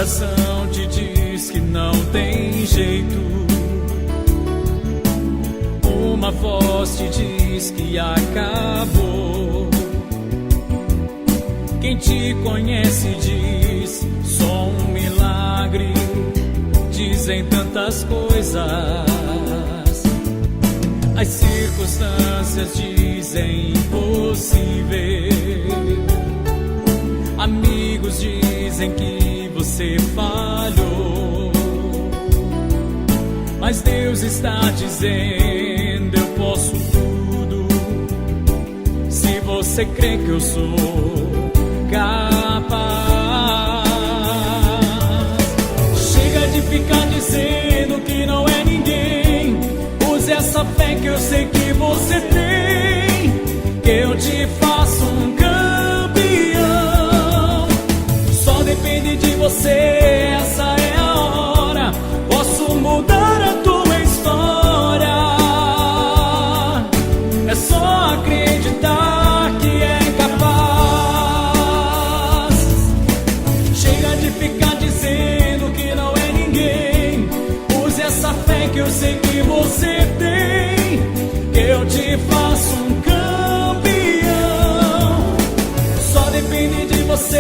coração te diz que não tem jeito, uma voz te diz que acabou. Quem te conhece diz, só um milagre. Dizem tantas coisas, as circunstâncias dizem impossível. Amigos dizem que você falhou, mas Deus está dizendo, eu posso tudo, se você crê que eu sou capaz. Chega de ficar dizendo que não é ninguém, use essa fé que eu sei que você tem, que eu te faço um campeão. Só depende de você, essa é a hora, posso mudar a tua história. É só acreditar que é capaz. Chega de ficar dizendo que não é ninguém, use essa fé que eu sei que você tem, que eu te faço um campeão. Só depende de você,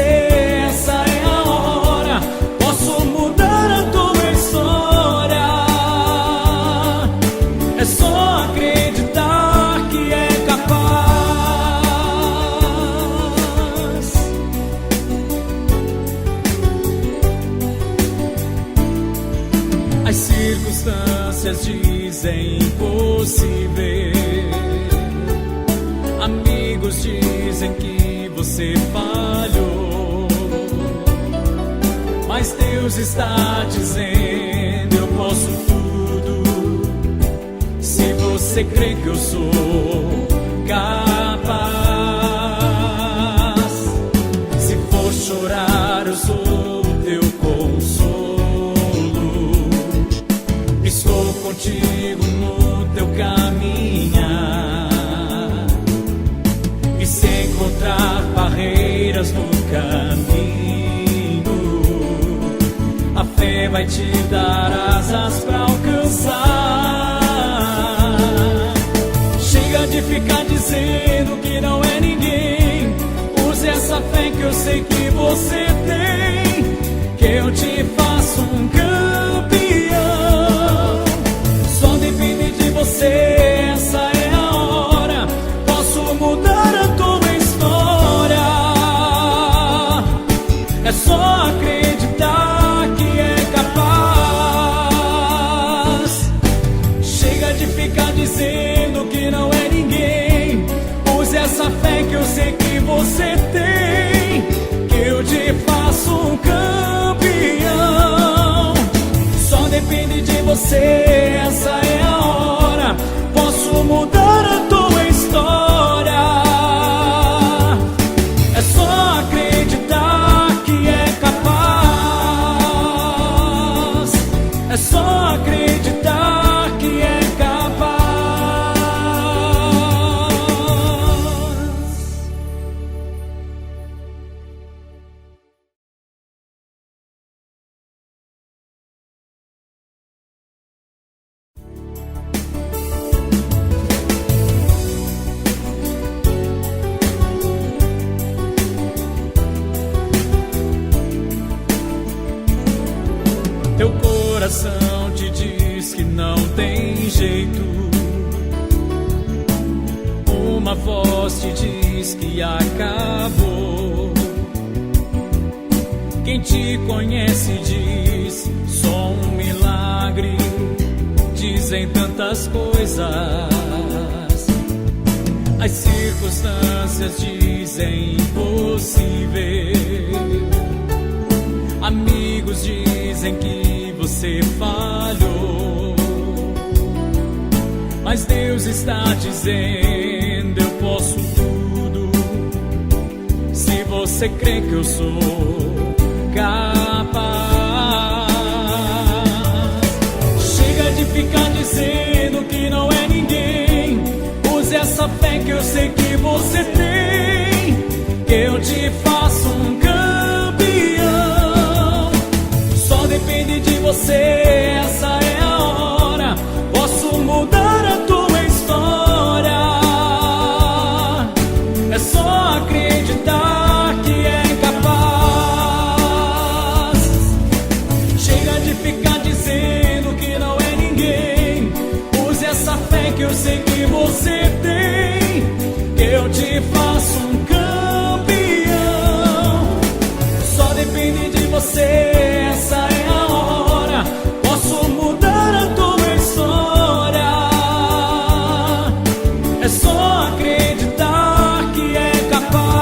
essa é a hora, posso mudar a tua história. É só acreditar que é capaz. As circunstâncias dizem impossível, amigos dizem que você falhou, mas Deus está dizendo, eu posso tudo, se você crê que eu sou capaz. Se for chorar, eu sou o teu consolo, estou contigo no teu caminhar, e se encontrar barreiras no caminho, a fé vai te dar asas pra alcançar. Chega de ficar dizendo que não é ninguém, use essa fé que eu sei que você tem, que eu te faço um campeão. Só depende de você, essa é a hora, posso mudar a tua história. É só acreditar que é capaz. Chega de ficar dizendo que não é ninguém, use essa fé que eu sei que você tem, que eu te faço um campeão. Só depende de você, essa é a hora, posso mudar a tua história. É só acreditar que é capaz. É só acreditar que é capaz. Teu coração te diz que não tem jeito, uma voz te diz que acabou. Quem te conhece diz, só um milagre. Dizem tantas coisas, as circunstâncias dizem impossível. Amigos dizem que você falhou, mas Deus está dizendo, eu posso tudo, se você crê que eu sou capaz. Chega de ficar dizendo que não é ninguém, use essa fé que eu sei que você tem, que eu te faço um campeão. que eu sei que você tem, que eu te faço um campeão. Só depende de você, essa é a hora. Posso mudar a tua história. É só acreditar que é capaz.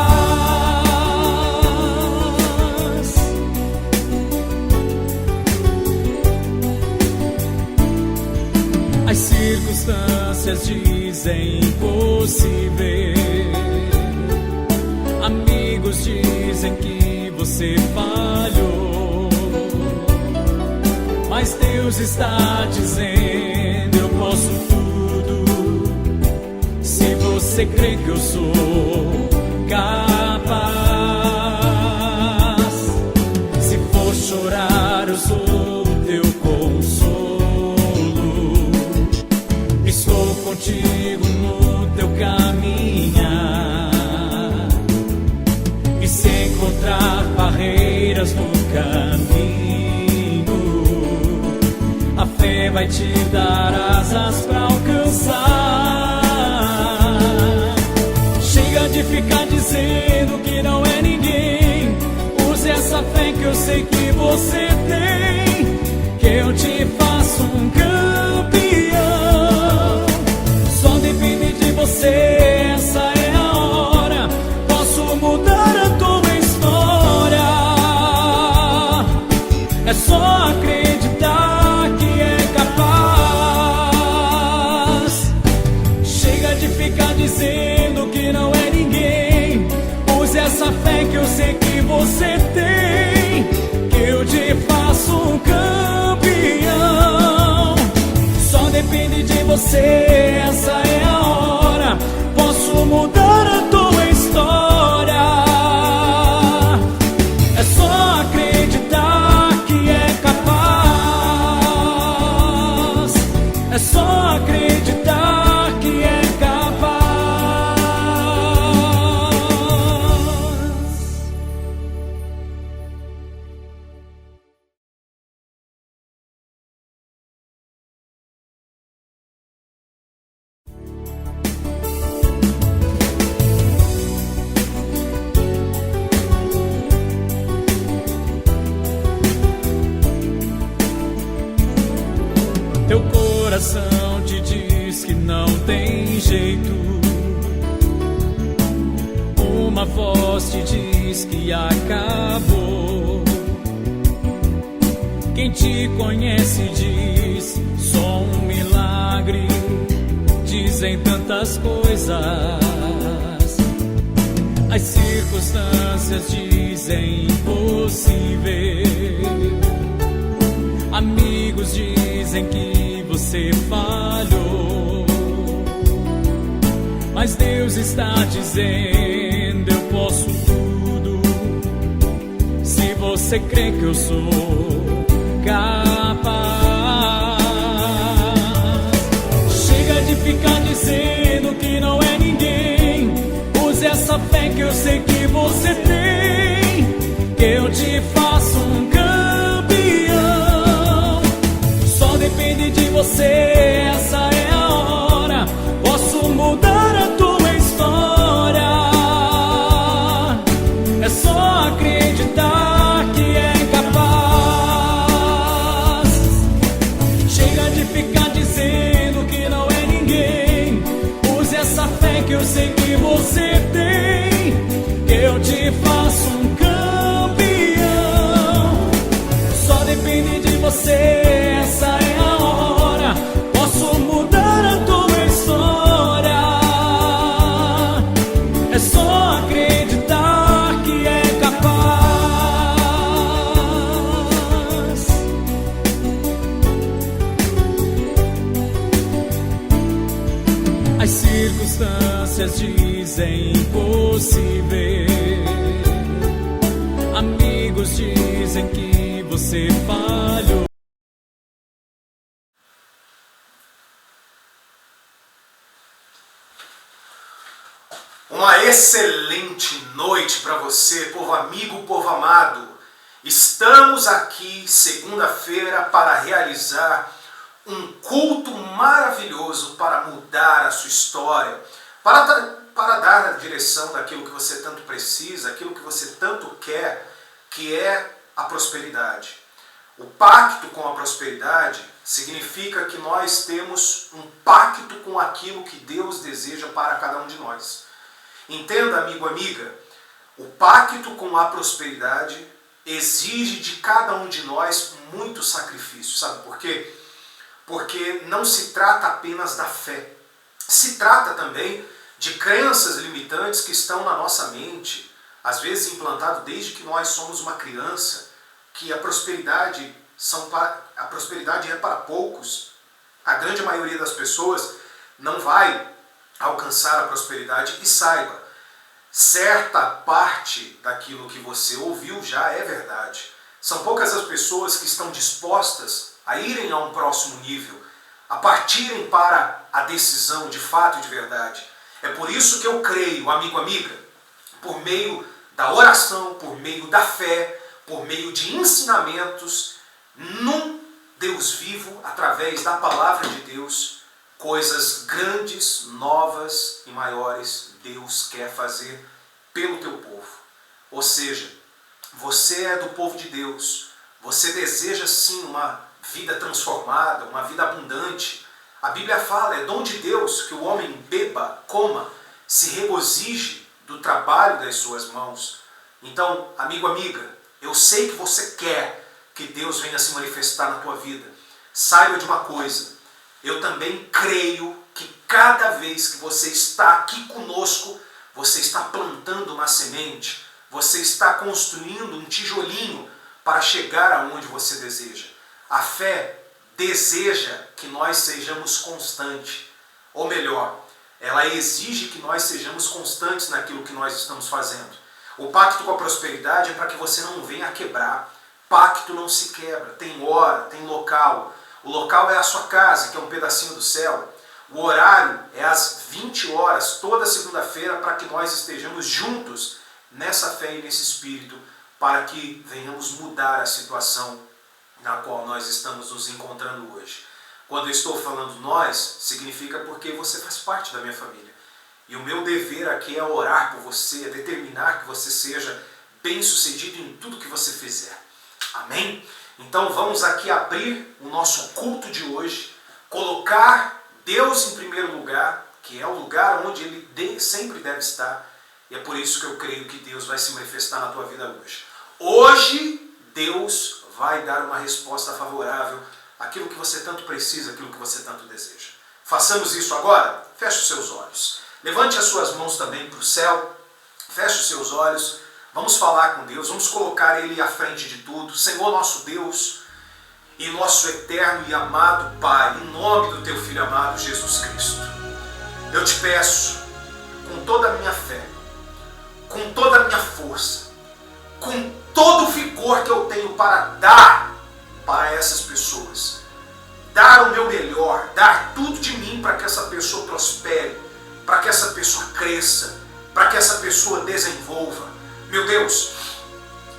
As circunstâncias dizem impossível, amigos dizem que você falhou, mas Deus está dizendo: eu posso tudo, se você crê que eu sou capaz. Se for chorar, eu sou o teu consolo. Estou contigo no teu caminhar, e se encontrar barreiras no caminho, a fé vai te dar asas pra alcançar. Chega de ficar dizendo que não é ninguém. Use essa fé que eu sei que você tem, que eu te faço um campeão. Só depende de você, essa é a hora. Posso mudar a tua história. É só acreditar que é capaz. Chega de ficar dizendo que não é ninguém. Use essa fé que eu sei que você tem, que eu te faço um campeão. Só depende de você, essa é a hora. Posso mudar a tua história. É só acreditar que é capaz. É só acreditar que é capaz. Teu coração te diz que não tem jeito. Uma voz te diz que acabou. Quem te conhece diz só um milagre. Dizem tantas coisas. As circunstâncias dizem impossível. Amigos dizem que você falhou, mas Deus está dizendo: eu posso tudo, se você crê que eu sou capaz. Chega de ficar dizendo que não é ninguém. Use essa fé que eu sei que você tem, que eu te faço um campeão. Depende de você, essa é a hora. Posso mudar a tua história. É só acreditar que é capaz. Chega de ficar dizendo que não é ninguém. Use essa fé que eu sei que você tem, que eu te faço um campeão. Só depende de você, essa é a hora. Posso mudar a tua história. É só acreditar que é capaz. As circunstâncias dizem impossível. Amigos dizem que você falhou. Uma excelente noite para você, povo amigo, povo amado. Estamos aqui segunda-feira para realizar um culto maravilhoso para mudar a sua história, para dar a direção daquilo que você tanto precisa, aquilo que você tanto quer, que é a prosperidade. O pacto com a prosperidade significa que nós temos um pacto com aquilo que Deus deseja para cada um de nós. Entenda, amigo, amiga, o pacto com a prosperidade exige de cada um de nós muito sacrifício. Sabe por quê? Porque não se trata apenas da fé. Se trata também de crenças limitantes que estão na nossa mente, às vezes implantado desde que nós somos uma criança, que a prosperidade é para poucos. A grande maioria das pessoas não vai alcançar a prosperidade. E saiba, certa parte daquilo que você ouviu já é verdade. São poucas as pessoas que estão dispostas a irem a um próximo nível, a partirem para a decisão de fato e de verdade. É por isso que eu creio, amigo, amiga, por meio da oração, por meio da fé, por meio de ensinamentos, num Deus vivo, através da palavra de Deus, coisas grandes, novas e maiores Deus quer fazer pelo teu povo. Ou seja, você é do povo de Deus, você deseja sim uma vida transformada, uma vida abundante. A Bíblia fala, é dom de Deus que o homem beba, coma, se regozije do trabalho das suas mãos. Então, amigo, amiga, eu sei que você quer que Deus venha se manifestar na tua vida. Saiba de uma coisa, eu também creio que cada vez que você está aqui conosco, você está plantando uma semente, você está construindo um tijolinho para chegar aonde você deseja. A fé deseja que nós sejamos constantes, ou melhor, ela exige que nós sejamos constantes naquilo que nós estamos fazendo. O pacto com a prosperidade é para que você não venha a quebrar. Pacto não se quebra, tem hora, tem local. O local é a sua casa, que é um pedacinho do céu. O horário é às 20 horas, toda segunda-feira, para que nós estejamos juntos nessa fé e nesse espírito, para que venhamos mudar a situação na qual nós estamos nos encontrando hoje. Quando eu estou falando nós, significa porque você faz parte da minha família. E o meu dever aqui é orar por você, é determinar que você seja bem-sucedido em tudo que você fizer. Amém? Então vamos aqui abrir o nosso culto de hoje, colocar Deus em primeiro lugar, que é o lugar onde Ele sempre deve estar. E é por isso que eu creio que Deus vai se manifestar na tua vida hoje. Hoje, Deus vai dar uma resposta favorável àquilo que você tanto precisa, àquilo que você tanto deseja. Façamos isso agora? Feche os seus olhos. Levante as suas mãos também para o céu. Feche os seus olhos. Vamos falar com Deus. Vamos colocar Ele à frente de tudo. Senhor nosso Deus e nosso eterno e amado Pai, em nome do Teu Filho amado Jesus Cristo, eu te peço, com toda a minha fé, com toda a minha força, com todo o vigor que eu tenho para dar para essas pessoas, dar o meu melhor, dar tudo de mim para que essa pessoa prospere, para que essa pessoa cresça, para que essa pessoa desenvolva. Meu Deus,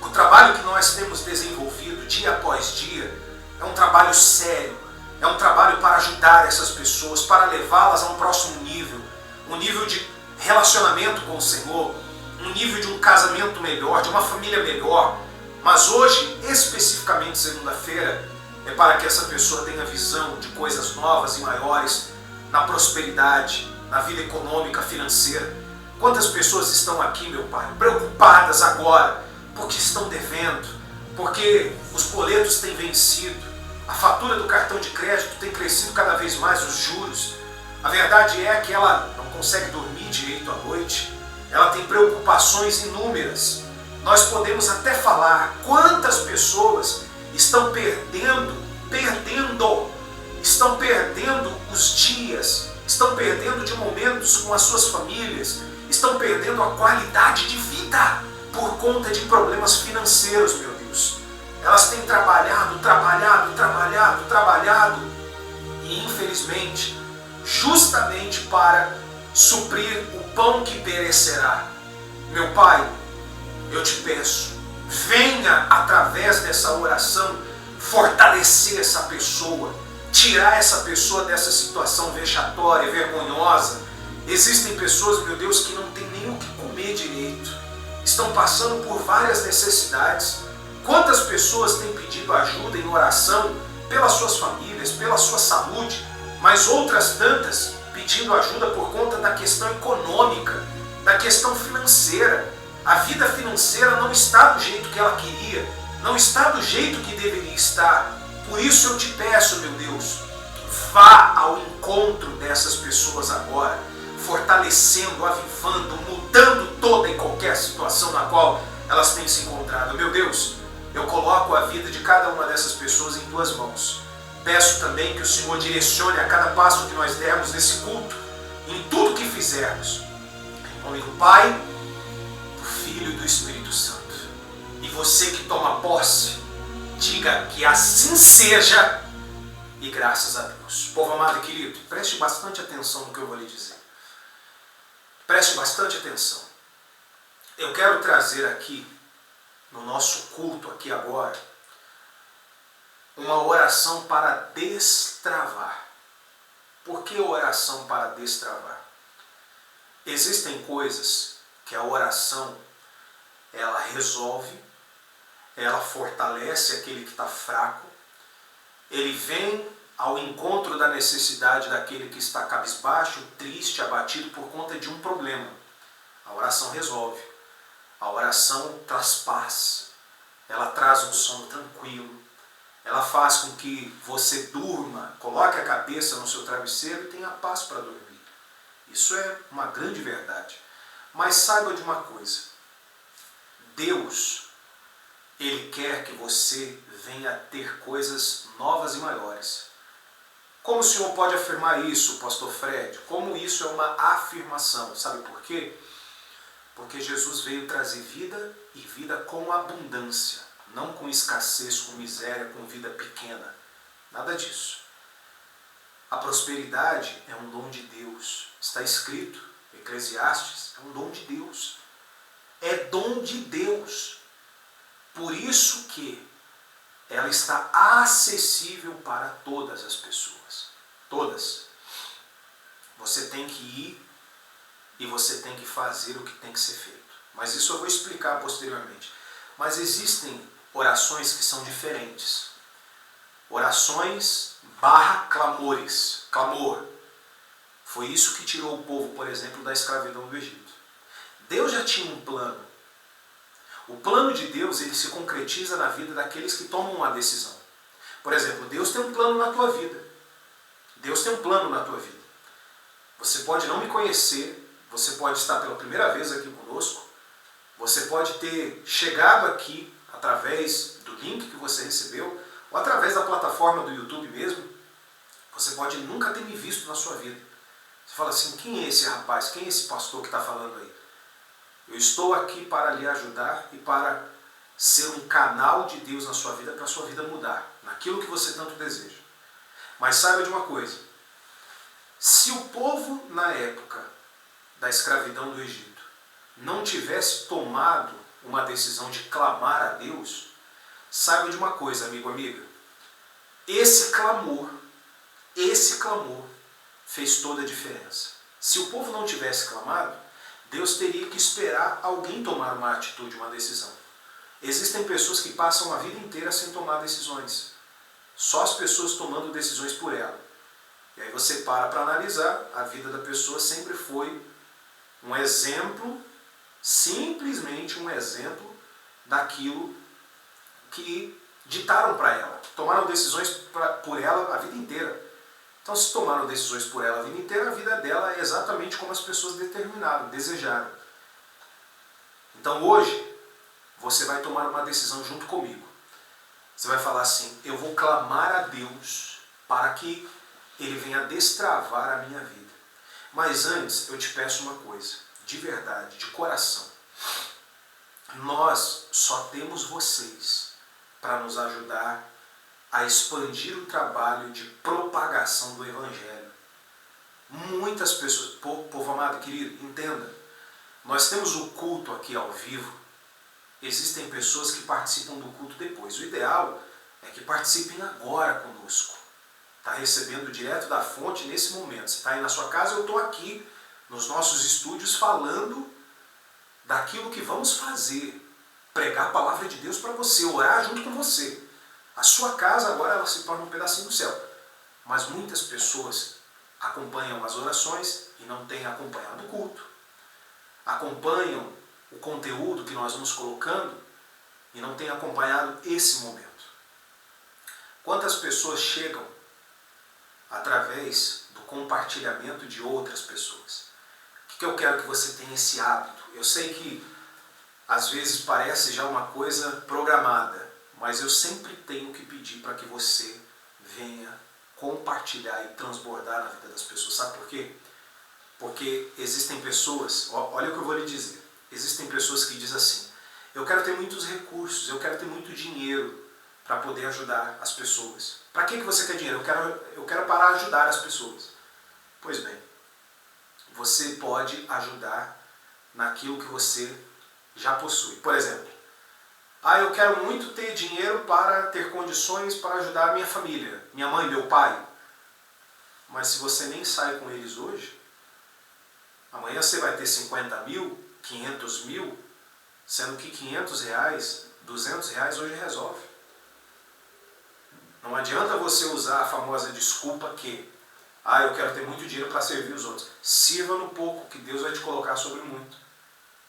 o trabalho que nós temos desenvolvido dia após dia é um trabalho sério, é um trabalho para ajudar essas pessoas, para levá-las a um próximo nível, um nível de relacionamento com o Senhor, um nível de um casamento melhor, de uma família melhor. Mas hoje, especificamente segunda-feira, é para que essa pessoa tenha visão de coisas novas e maiores na prosperidade, na vida econômica, financeira. Quantas pessoas estão aqui, meu Pai, preocupadas agora, porque estão devendo, porque os boletos têm vencido, a fatura do cartão de crédito tem crescido cada vez mais, os juros. A verdade é que ela não consegue dormir direito à noite, ela tem preocupações inúmeras. Nós podemos até falar quantas pessoas estão perdendo os dias, estão perdendo de momentos com as suas famílias, estão perdendo a qualidade de vida por conta de problemas financeiros, meu Deus. Elas têm trabalhado e infelizmente, justamente para suprir o pão que perecerá. Meu Pai, eu te peço, venha através dessa oração fortalecer essa pessoa, tirar essa pessoa dessa situação vexatória, vergonhosa. Existem pessoas, meu Deus, que não têm nem o que comer direito, estão passando por várias necessidades. Quantas pessoas têm pedido ajuda em oração pelas suas famílias, pela sua saúde, mas outras tantas pedindo ajuda por conta da questão econômica, da questão financeira. A vida financeira não está do jeito que ela queria, não está do jeito que deveria estar. Por isso eu te peço, meu Deus, vá ao encontro dessas pessoas agora, fortalecendo, avivando, mudando toda e qualquer situação na qual elas têm se encontrado. Meu Deus, eu coloco a vida de cada uma dessas pessoas em tuas mãos. Peço também que o Senhor direcione a cada passo que nós dermos nesse culto, em tudo que fizermos. Em nome do Pai, do Filho e do Espírito Santo. E você que toma posse, diga que assim seja e graças a Deus. Povo amado e querido, preste bastante atenção no que eu vou lhe dizer. Preste bastante atenção. Eu quero trazer aqui, no nosso culto aqui agora, uma oração para destravar. Por que oração para destravar? Existem coisas que a oração, ela resolve, ela fortalece aquele que está fraco, ele vem ao encontro da necessidade daquele que está cabisbaixo, triste, abatido por conta de um problema. A oração resolve. A oração traz paz. Ela traz um sono tranquilo. Ela faz com que você durma, coloque a cabeça no seu travesseiro e tenha paz para dormir. Isso é uma grande verdade. Mas saiba de uma coisa. Deus, Ele quer que você venha a ter coisas novas e maiores. Como o Senhor pode afirmar isso, pastor Fred? Como isso é uma afirmação? Sabe por quê? Porque Jesus veio trazer vida e vida com abundância. Não com escassez, com miséria, com vida pequena. Nada disso. A prosperidade é um dom de Deus. Está escrito, Eclesiastes, é um dom de Deus. É dom de Deus. Por isso que ela está acessível para todas as pessoas. Todas. Você tem que ir e você tem que fazer o que tem que ser feito. Mas isso eu vou explicar posteriormente. Mas existem orações que são diferentes. Orações / clamores. Clamor. Foi isso que tirou o povo, por exemplo, da escravidão do Egito. Deus já tinha um plano. O plano de Deus, ele se concretiza na vida daqueles que tomam uma decisão. Por exemplo, Deus tem um plano na tua vida. Deus tem um plano na tua vida. Você pode não me conhecer, você pode estar pela primeira vez aqui conosco, você pode ter chegado aqui através do link que você recebeu, ou através da plataforma do YouTube mesmo. Você pode nunca ter me visto na sua vida. Você fala assim, quem é esse rapaz? Quem é esse pastor que está falando aí? Eu estou aqui para lhe ajudar e para ser um canal de Deus na sua vida, para a sua vida mudar, naquilo que você tanto deseja. Mas saiba de uma coisa, se o povo na época da escravidão do Egito não tivesse tomado uma decisão de clamar a Deus, saiba de uma coisa, amigo, amiga, esse clamor fez toda a diferença. Se o povo não tivesse clamado, Deus teria que esperar alguém tomar uma atitude, uma decisão. Existem pessoas que passam a vida inteira sem tomar decisões. Só as pessoas tomando decisões por ela. E aí você para analisar, a vida da pessoa sempre foi um exemplo, simplesmente um exemplo daquilo que ditaram para ela. Tomaram decisões por ela a vida inteira. Então, se tomaram decisões por ela a vida inteira, a vida dela é exatamente como as pessoas determinaram, desejaram. Então, hoje, você vai tomar uma decisão junto comigo. Você vai falar assim, eu vou clamar a Deus para que Ele venha destravar a minha vida. Mas antes, eu te peço uma coisa, de verdade, de coração. Nós só temos vocês para nos ajudar a expandir o trabalho de propagação do Evangelho. Muitas pessoas, povo amado, querido, entenda, nós temos o culto aqui ao vivo, existem pessoas que participam do culto depois. O ideal é que participem agora conosco, está recebendo direto da fonte nesse momento. Você está aí na sua casa, eu estou aqui nos nossos estúdios falando daquilo que vamos fazer. Pregar a palavra de Deus para você, orar junto com você. A sua casa agora ela se torna um pedacinho do céu. Mas muitas pessoas acompanham as orações e não têm acompanhado o culto. Acompanham o conteúdo que nós vamos colocando e não têm acompanhado esse momento. Quantas pessoas chegam através do compartilhamento de outras pessoas? O que eu quero que você tenha esse hábito? Eu sei que às vezes parece já uma coisa programada, mas eu sempre tenho que pedir para que você venha compartilhar e transbordar na vida das pessoas. Sabe por quê? Porque existem pessoas, olha o que eu vou lhe dizer, existem pessoas que dizem assim, eu quero ter muitos recursos, eu quero ter muito dinheiro para poder ajudar as pessoas. Para que você quer dinheiro? Eu quero para ajudar as pessoas. Pois bem, você pode ajudar naquilo que você já possui. Por exemplo, eu quero muito ter dinheiro para ter condições para ajudar a minha família, minha mãe, meu pai. Mas se você nem sai com eles hoje, amanhã você vai ter 50 mil, 500 mil, sendo que 500 reais, 200 reais hoje resolve. Não adianta você usar a famosa desculpa que eu quero ter muito dinheiro para servir os outros. Sirva no pouco que Deus vai te colocar sobre muito.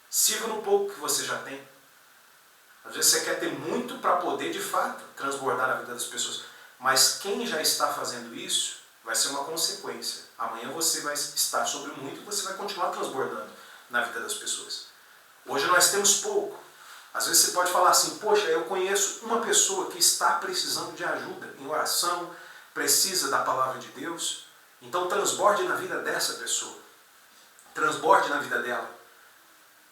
Sirva no pouco que você já tem. Às vezes você quer ter muito para poder, de fato, transbordar na vida das pessoas. Mas quem já está fazendo isso vai ser uma consequência. Amanhã você vai estar sobre muito e você vai continuar transbordando na vida das pessoas. Hoje nós temos pouco. Às vezes você pode falar assim, poxa, eu conheço uma pessoa que está precisando de ajuda em oração, precisa da palavra de Deus. Então transborde na vida dessa pessoa. Transborde na vida dela.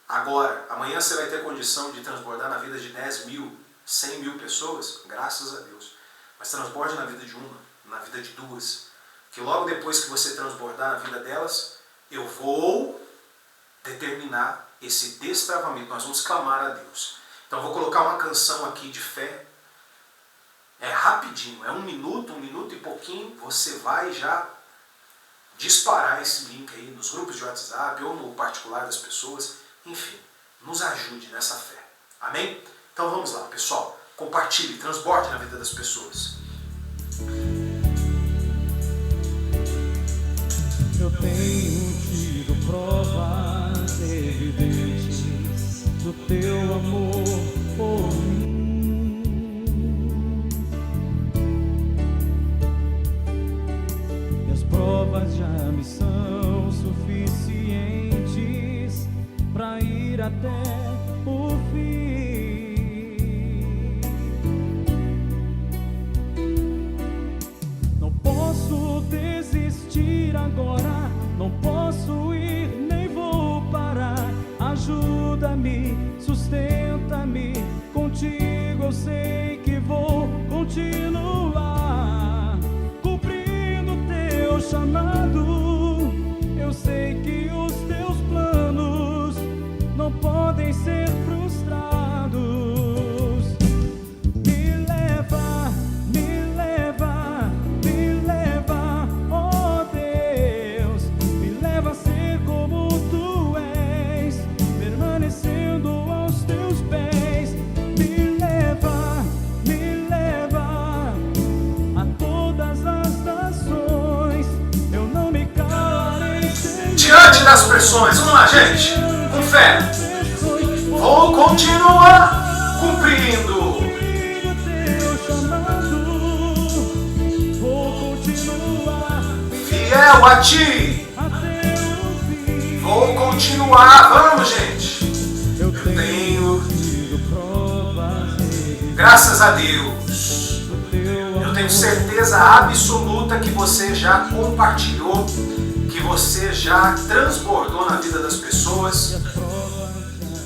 Agora, amanhã você vai ter condição de transbordar na vida de 10 mil, 100 mil pessoas, graças a Deus. Mas transborde na vida de uma, na vida de duas. Que logo depois que você transbordar na vida delas, eu vou determinar esse destravamento. Nós vamos clamar a Deus. Então vou colocar uma canção aqui de fé. É rapidinho, é um minuto e pouquinho. Você vai já disparar esse link aí nos grupos de WhatsApp ou no particular das pessoas. Enfim, nos ajude nessa fé. Amém? Então vamos lá, pessoal. Compartilhe, transborde na vida das pessoas. Eu tenho tido provas evidentes do teu amor por mim. E as provas já me são suficientes para ir até o fim. Não posso desistir agora, não posso ir, nem vou parar. Ajuda-me, sustenta-me, contigo eu sei que vou continuar cumprindo teu chamado. Eu sei que os teus planos não podem ser frustrados. Me leva, me leva, me leva, oh Deus, me leva a ser como tu és, permanecendo aos teus pés. Me leva a todas as nações. Eu não me calarei Diante das pressões, vamos lá, gente, com fé. Vou continuar cumprindo. Fiel a ti. Vou continuar. Vamos, gente. Eu tenho, graças a Deus, eu tenho certeza absoluta que você já compartilhou, que você já transbordou na vida das pessoas.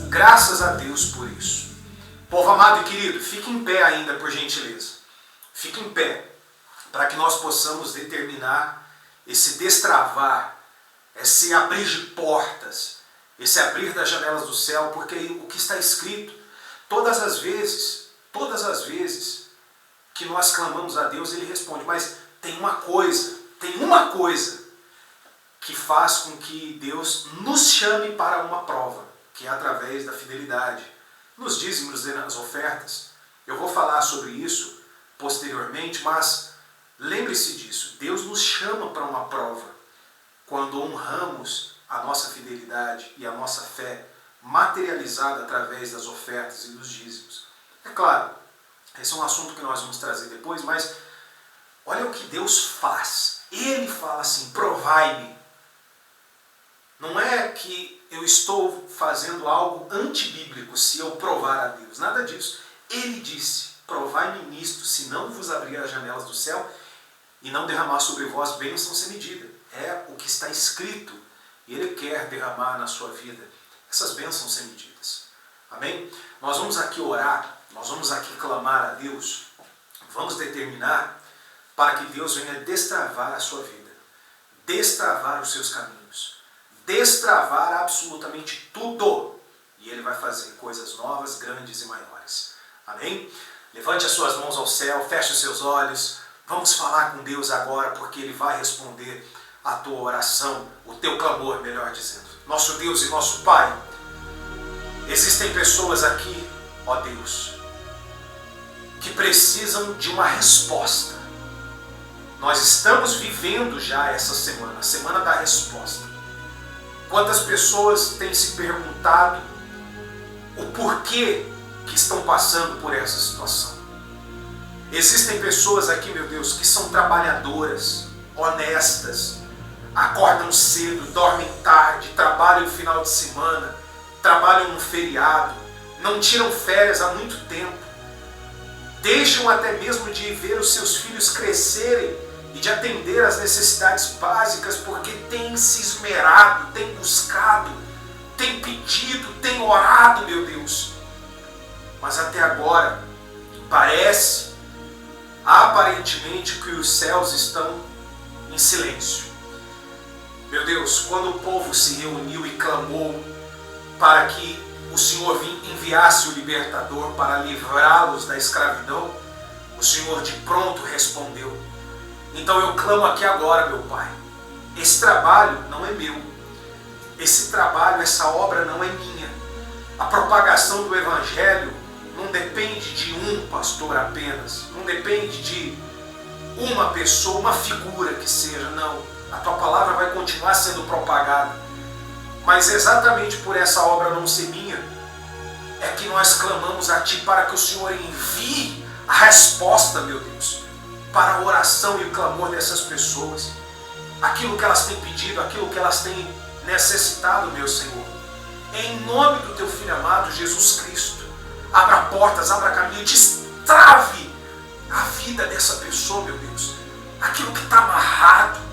Graças a Deus por isso. Povo amado e querido, fique em pé ainda, por gentileza. Fique em pé, para que nós possamos determinar esse destravar, esse abrir de portas, esse abrir das janelas do céu, porque o que está escrito, todas as vezes que nós clamamos a Deus, Ele responde. Mas tem uma coisa que faz com que Deus nos chame para uma prova, que é através da fidelidade. Nos dízimos e nas ofertas. Eu vou falar sobre isso posteriormente, mas lembre-se disso. Deus nos chama para uma prova quando honramos a nossa fidelidade e a nossa fé materializada através das ofertas e dos dízimos. É claro, esse é um assunto que nós vamos trazer depois, mas olha o que Deus faz. Ele fala assim, provai-me. Não é que eu estou fazendo algo antibíblico se eu provar a Deus. Nada disso. Ele disse, provai-me nisto, se não vos abrir as janelas do céu e não derramar sobre vós bênção sem medida. É o que está escrito. E Ele quer derramar na sua vida essas bênçãos sem medidas. Amém? Nós vamos aqui orar, nós vamos aqui clamar a Deus. Vamos determinar para que Deus venha destravar a sua vida. Destravar os seus caminhos. Destravar absolutamente tudo. E Ele vai fazer coisas novas, grandes e maiores. Amém? Levante as suas mãos ao céu, feche os seus olhos. Vamos falar com Deus agora, porque Ele vai responder a tua oração, o teu clamor, melhor dizendo. Nosso Deus e nosso Pai, existem pessoas aqui, ó Deus, que precisam de uma resposta. Nós estamos vivendo já essa semana, a semana da resposta. Quantas pessoas têm se perguntado o porquê que estão passando por essa situação? Existem pessoas aqui, meu Deus, que são trabalhadoras, honestas, acordam cedo, dormem tarde, trabalham no final de semana, trabalham no feriado, não tiram férias há muito tempo, deixam até mesmo de ver os seus filhos crescerem e de atender às necessidades básicas, porque tem se esmerado, tem buscado, tem pedido, tem orado, meu Deus. Mas até agora, parece, aparentemente, que os céus estão em silêncio. Meu Deus, quando o povo se reuniu e clamou para que o Senhor enviasse o libertador para livrá-los da escravidão, o Senhor de pronto respondeu. Então eu clamo aqui agora, meu Pai, esse trabalho não é meu, esse trabalho, essa obra não é minha. A propagação do Evangelho não depende de um pastor apenas, não depende de uma pessoa, uma figura que seja, não. A tua palavra vai continuar sendo propagada. Mas exatamente por essa obra não ser minha, é que nós clamamos a Ti para que o Senhor envie a resposta, meu Deus, para a oração e o clamor dessas pessoas. Aquilo que elas têm pedido, aquilo que elas têm necessitado, meu Senhor. Em nome do Teu Filho amado, Jesus Cristo, abra portas, abra caminho, destrave a vida dessa pessoa, meu Deus. Aquilo que está amarrado.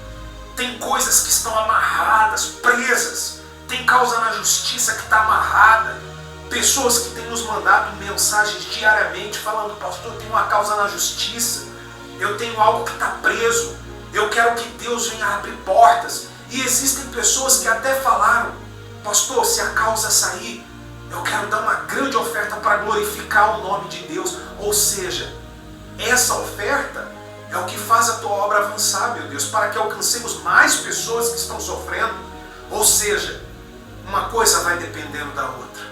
Tem coisas que estão amarradas, presas. Tem causa na justiça que está amarrada. Pessoas que têm nos mandado mensagens diariamente falando, pastor, eu tenho uma causa na justiça. Eu tenho algo que está preso. Eu quero que Deus venha abrir portas. E existem pessoas que até falaram, pastor, se a causa sair, eu quero dar uma grande oferta para glorificar o nome de Deus. Ou seja, essa oferta é o que faz a tua obra avançar, meu Deus, para que alcancemos mais pessoas que estão sofrendo. Ou seja, uma coisa vai dependendo da outra.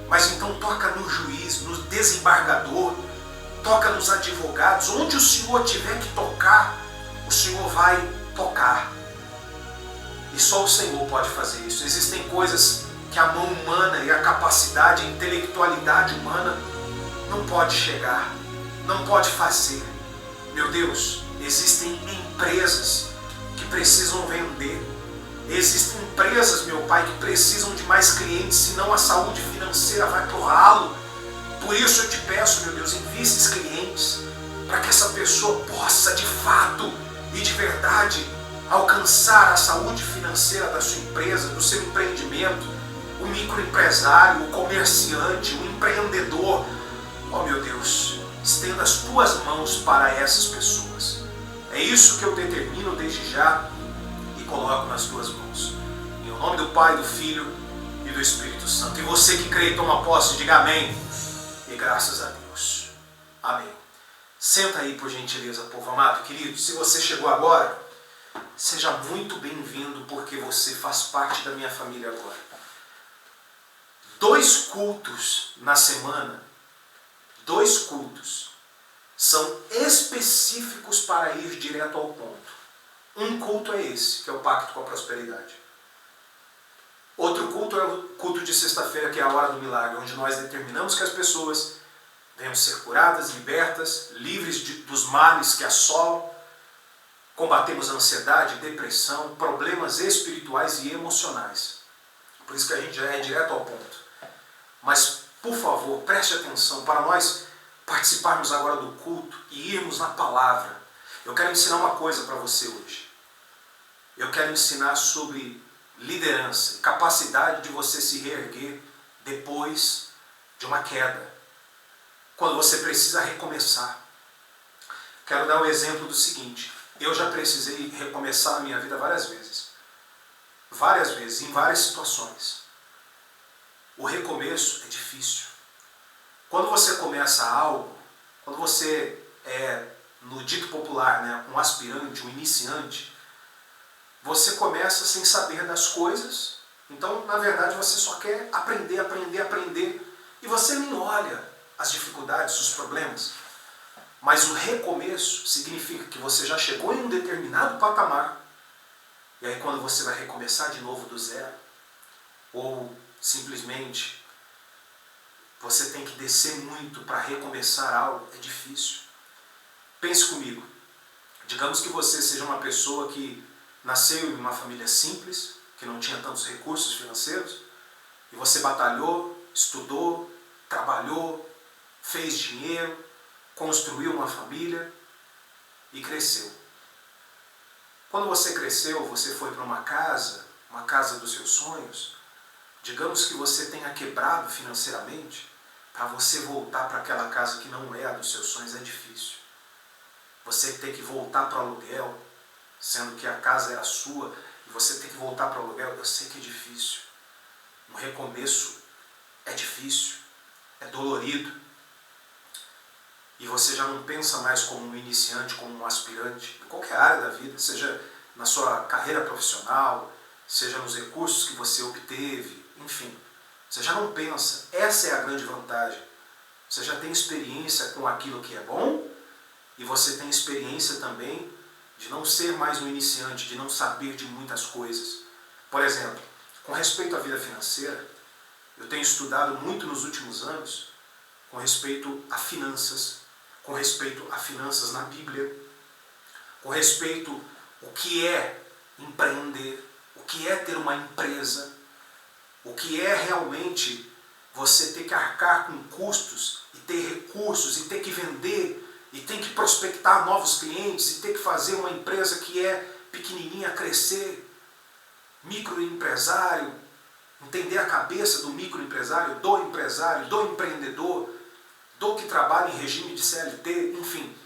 Mas então toca no juiz, no desembargador, toca nos advogados, onde o Senhor tiver que tocar, o Senhor vai tocar. E só o Senhor pode fazer isso. Existem coisas que a mão humana e a capacidade, a intelectualidade humana não pode chegar, não pode fazer. Meu Deus, existem empresas que precisam vender. Existem empresas, meu Pai, que precisam de mais clientes, senão a saúde financeira vai pro ralo. Por isso eu te peço, meu Deus, envie esses clientes, para que essa pessoa possa, de fato e de verdade, alcançar a saúde financeira da sua empresa, do seu empreendimento, o microempresário, o comerciante, o empreendedor. Oh, meu Deus, estenda as tuas mãos para essas pessoas. É isso que eu determino desde já e coloco nas tuas mãos. Em nome do Pai, do Filho e do Espírito Santo. E você que crê e toma posse, diga amém. E graças a Deus. Amém. Senta aí, por gentileza, povo amado. Querido, se você chegou agora, seja muito bem-vindo, porque você faz parte da minha família agora. 2 cultos na semana, 2 cultos, são específicos para ir direto ao ponto. Um culto é esse, que é o Pacto com a Prosperidade. Outro culto é o culto de sexta-feira, que é a hora do milagre, onde nós determinamos que as pessoas venham ser curadas, libertas, livres dos males que assolam. Combatemos ansiedade, depressão, problemas espirituais e emocionais. Por isso que a gente já é direto ao ponto. Mas, por favor, preste atenção para nós participarmos agora do culto e irmos na palavra. Eu quero ensinar uma coisa para você hoje. Eu quero ensinar sobre liderança, capacidade de você se reerguer depois de uma queda, quando você precisa recomeçar. Quero dar um exemplo do seguinte: eu já precisei recomeçar na minha vida várias vezes, em várias situações. O recomeço é difícil. Quando você começa algo, quando você é, no dito popular, né, um aspirante, um iniciante, você começa sem saber das coisas. Então, na verdade, você só quer aprender, e você nem olha as dificuldades, os problemas. Mas o recomeço significa que você já chegou em um determinado patamar, e aí quando você vai recomeçar de novo do zero, ou simplesmente você tem que descer muito para recomeçar algo, é difícil. Pense comigo. Digamos que você seja uma pessoa que nasceu em uma família simples, que não tinha tantos recursos financeiros, e você batalhou, estudou, trabalhou, fez dinheiro, construiu uma família e cresceu. Quando você cresceu, você foi para uma casa dos seus sonhos. Digamos que você tenha quebrado financeiramente, para você voltar para aquela casa que não é a dos seus sonhos é difícil. Você tem que voltar para o aluguel, sendo que a casa era sua, e você tem que voltar para o aluguel, eu sei que é difícil. Um recomeço é difícil, é dolorido. E você já não pensa mais como um iniciante, como um aspirante, em qualquer área da vida, seja na sua carreira profissional, seja nos recursos que você obteve, enfim. Você já não pensa. Essa é a grande vantagem. Você já tem experiência com aquilo que é bom, e você tem experiência também de não ser mais um iniciante, de não saber de muitas coisas. Por exemplo, com respeito à vida financeira, eu tenho estudado muito nos últimos anos com respeito a finanças na Bíblia, com respeito ao que é empreender, o que é ter uma empresa, o que é realmente você ter que arcar com custos e ter recursos e ter que vender e ter que prospectar novos clientes e ter que fazer uma empresa que é pequenininha crescer, microempresário, entender a cabeça do microempresário, do empreendedor, do que trabalha em regime de CLT, enfim.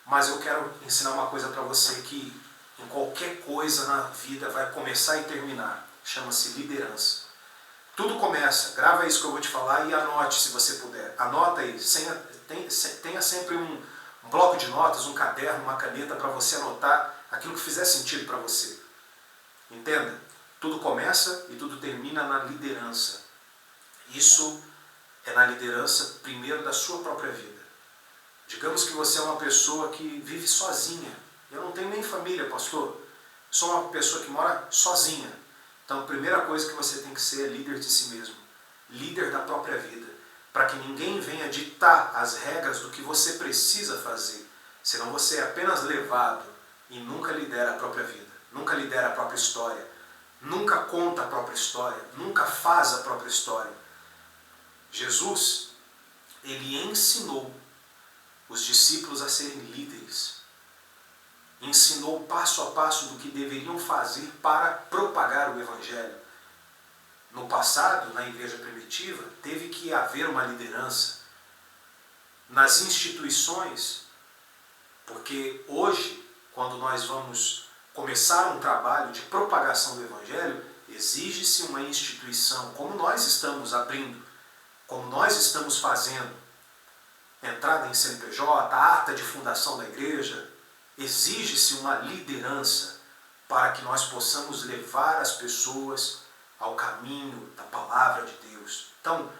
Mas eu quero ensinar uma coisa para você que em qualquer coisa na vida vai começar e terminar. Chama-se liderança. Tudo começa, grava isso que eu vou te falar e anote se você puder. Anota aí, tenha sempre um bloco de notas, um caderno, uma caneta para você anotar aquilo que fizer sentido para você. Entenda? Tudo começa e tudo termina na liderança. Isso é na liderança primeiro da sua própria vida. Digamos que você é uma pessoa que vive sozinha. Eu não tenho nem família, pastor. Sou uma pessoa que mora sozinha. Então, a primeira coisa que você tem que ser é líder de si mesmo. Líder da própria vida. Para que ninguém venha ditar as regras do que você precisa fazer. Senão você é apenas levado e nunca lidera a própria vida. Nunca lidera a própria história. Nunca conta a própria história. Nunca faz a própria história. Jesus, ele ensinou os discípulos a serem líderes. Ensinou passo a passo do que deveriam fazer para propagar o Evangelho. No passado, na igreja primitiva, teve que haver uma liderança. Nas instituições, porque hoje, quando nós vamos começar um trabalho de propagação do Evangelho, exige-se uma instituição, como nós estamos abrindo, como nós estamos fazendo. entrada em CNPJ, a ata de fundação da igreja, exige-se uma liderança para que nós possamos levar as pessoas ao caminho da palavra de Deus. Então,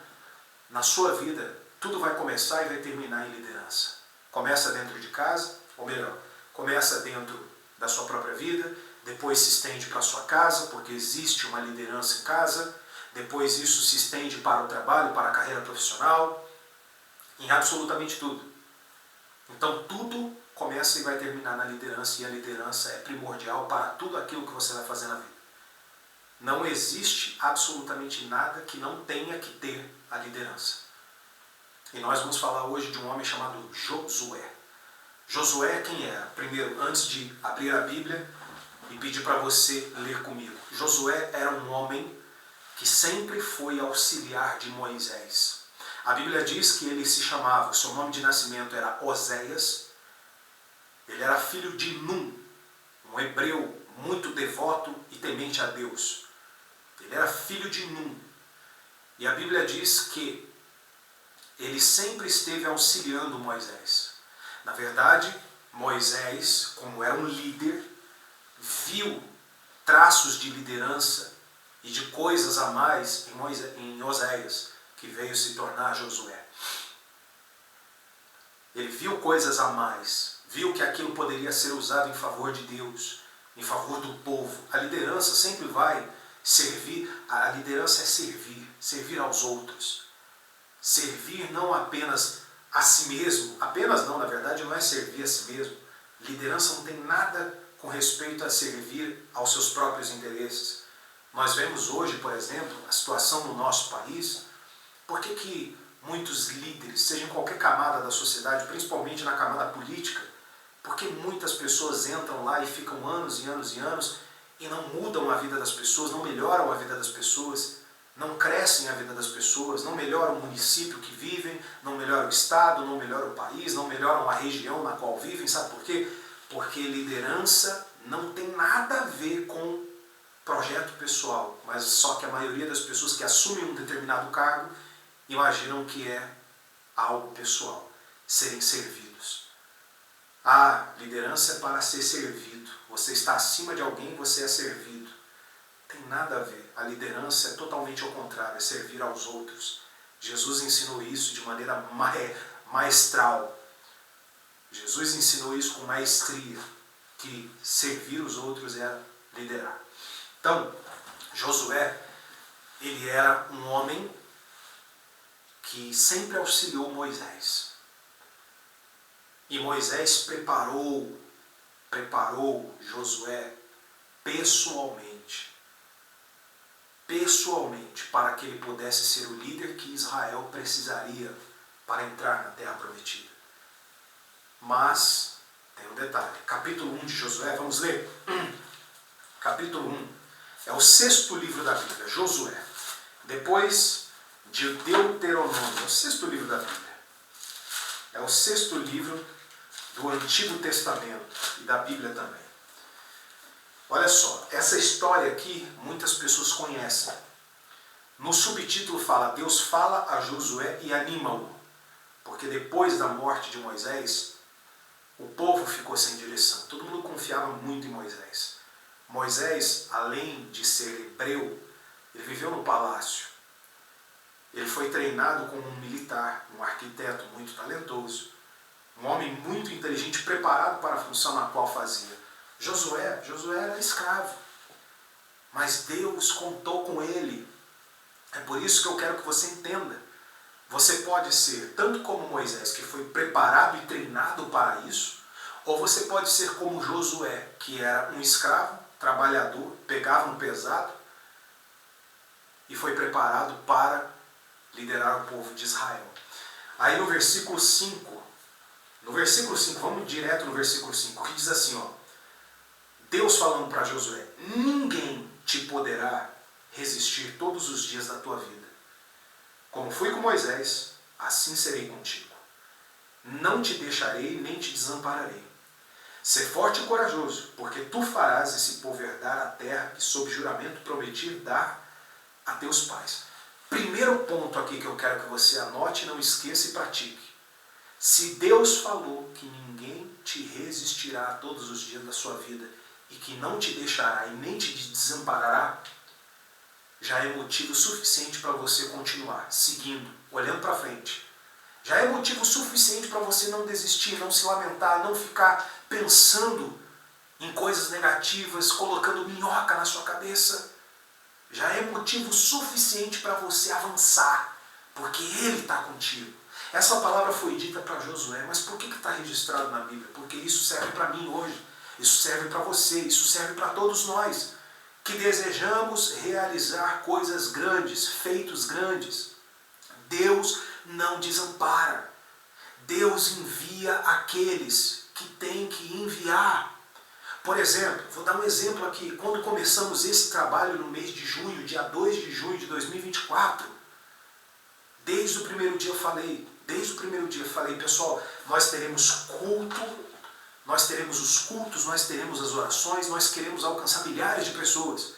na sua vida, tudo vai começar e vai terminar em liderança. Começa dentro de casa, ou melhor, começa dentro da sua própria vida, depois se estende para a sua casa, porque existe uma liderança em casa, depois isso se estende para o trabalho, para a carreira profissional, em absolutamente tudo. Então tudo começa e vai terminar na liderança, e a liderança é primordial para tudo aquilo que você vai fazer na vida. Não existe absolutamente nada que não tenha que ter a liderança. E nós vamos falar hoje de um homem chamado Josué. Josué quem era? Primeiro, antes de abrir a Bíblia e pedir para você ler comigo. Josué era um homem que sempre foi auxiliar de Moisés. A Bíblia diz que ele se chamava, seu nome de nascimento era Oséias. Ele era filho de Num, um hebreu muito devoto e temente a Deus. Ele era filho de Num. E a Bíblia diz que ele sempre esteve auxiliando Moisés. Na verdade, Moisés, como era um líder, viu traços de liderança e de coisas a mais em Oséias, que veio se tornar Josué. Ele viu coisas a mais, viu que aquilo poderia ser usado em favor de Deus, em favor do povo. A liderança sempre vai servir, a liderança é servir aos outros. Servir não apenas a si mesmo, apenas não, na verdade não é servir a si mesmo. Liderança não tem nada com respeito a servir aos seus próprios interesses. Nós vemos hoje, por exemplo, a situação no nosso país. Por que muitos líderes, seja em qualquer camada da sociedade, principalmente na camada política, por que muitas pessoas entram lá e ficam anos e anos e anos e não mudam a vida das pessoas, não melhoram a vida das pessoas, não crescem a vida das pessoas, não melhoram o município que vivem, não melhoram o estado, não melhoram o país, não melhoram a região na qual vivem? Sabe por quê? Porque liderança não tem nada a ver com projeto pessoal, mas só que a maioria das pessoas que assumem um determinado cargo imaginam que é algo pessoal, serem servidos. A liderança é para ser servido. Você está acima de alguém, você é servido. Tem nada a ver. A liderança é totalmente ao contrário, é servir aos outros. Jesus ensinou isso de maneira maestral. Jesus ensinou isso com maestria, que servir os outros é liderar. Então, Josué, ele era um homem que sempre auxiliou Moisés. E Moisés preparou Josué pessoalmente para que ele pudesse ser o líder que Israel precisaria para entrar na Terra Prometida. Mas, tem um detalhe, capítulo 1 de Josué, vamos ler? Capítulo 1, é o 6º livro da Bíblia, Josué. Depois de Deuteronômio, é o 6º livro da Bíblia. É o 6º livro do Antigo Testamento e da Bíblia também. Olha só, essa história aqui muitas pessoas conhecem. No subtítulo fala, Deus fala a Josué e anima-o. Porque depois da morte de Moisés, o povo ficou sem direção. Todo mundo confiava muito em Moisés. Moisés, além de ser hebreu, ele viveu no palácio. Ele foi treinado como um militar, um arquiteto muito talentoso, um homem muito inteligente, preparado para a função na qual fazia. Josué era escravo, mas Deus contou com ele. É por isso que eu quero que você entenda. Você pode ser tanto como Moisés, que foi preparado e treinado para isso, ou você pode ser como Josué, que era um escravo, trabalhador, pegava no pesado e foi preparado para liderar o povo de Israel. Aí no versículo 5, vamos direto no versículo 5, que diz assim, ó, Deus falando para Josué, ninguém te poderá resistir todos os dias da tua vida. Como fui com Moisés, assim serei contigo. Não te deixarei nem te desampararei. Ser forte e corajoso, porque tu farás esse povo herdar a terra que sob juramento prometi dar a teus pais. Primeiro ponto aqui que eu quero que você anote, não esqueça e pratique. Se Deus falou que ninguém te resistirá todos os dias da sua vida e que não te deixará e nem te desamparará, já é motivo suficiente para você continuar seguindo, olhando para frente. Já é motivo suficiente para você não desistir, não se lamentar, não ficar pensando em coisas negativas, colocando minhoca na sua cabeça. Já é motivo suficiente para você avançar, porque Ele está contigo. Essa palavra foi dita para Josué, mas por que está registrado na Bíblia? Porque isso serve para mim hoje, isso serve para você, isso serve para todos nós, que desejamos realizar coisas grandes, feitos grandes. Deus não desampara. Deus envia aqueles que tem que enviar. Por exemplo, vou dar um exemplo aqui. Quando começamos esse trabalho no mês de junho, dia 2 de junho de 2024, desde o primeiro dia eu falei, pessoal, nós teremos culto, nós teremos os cultos, nós teremos as orações, nós queremos alcançar milhares de pessoas.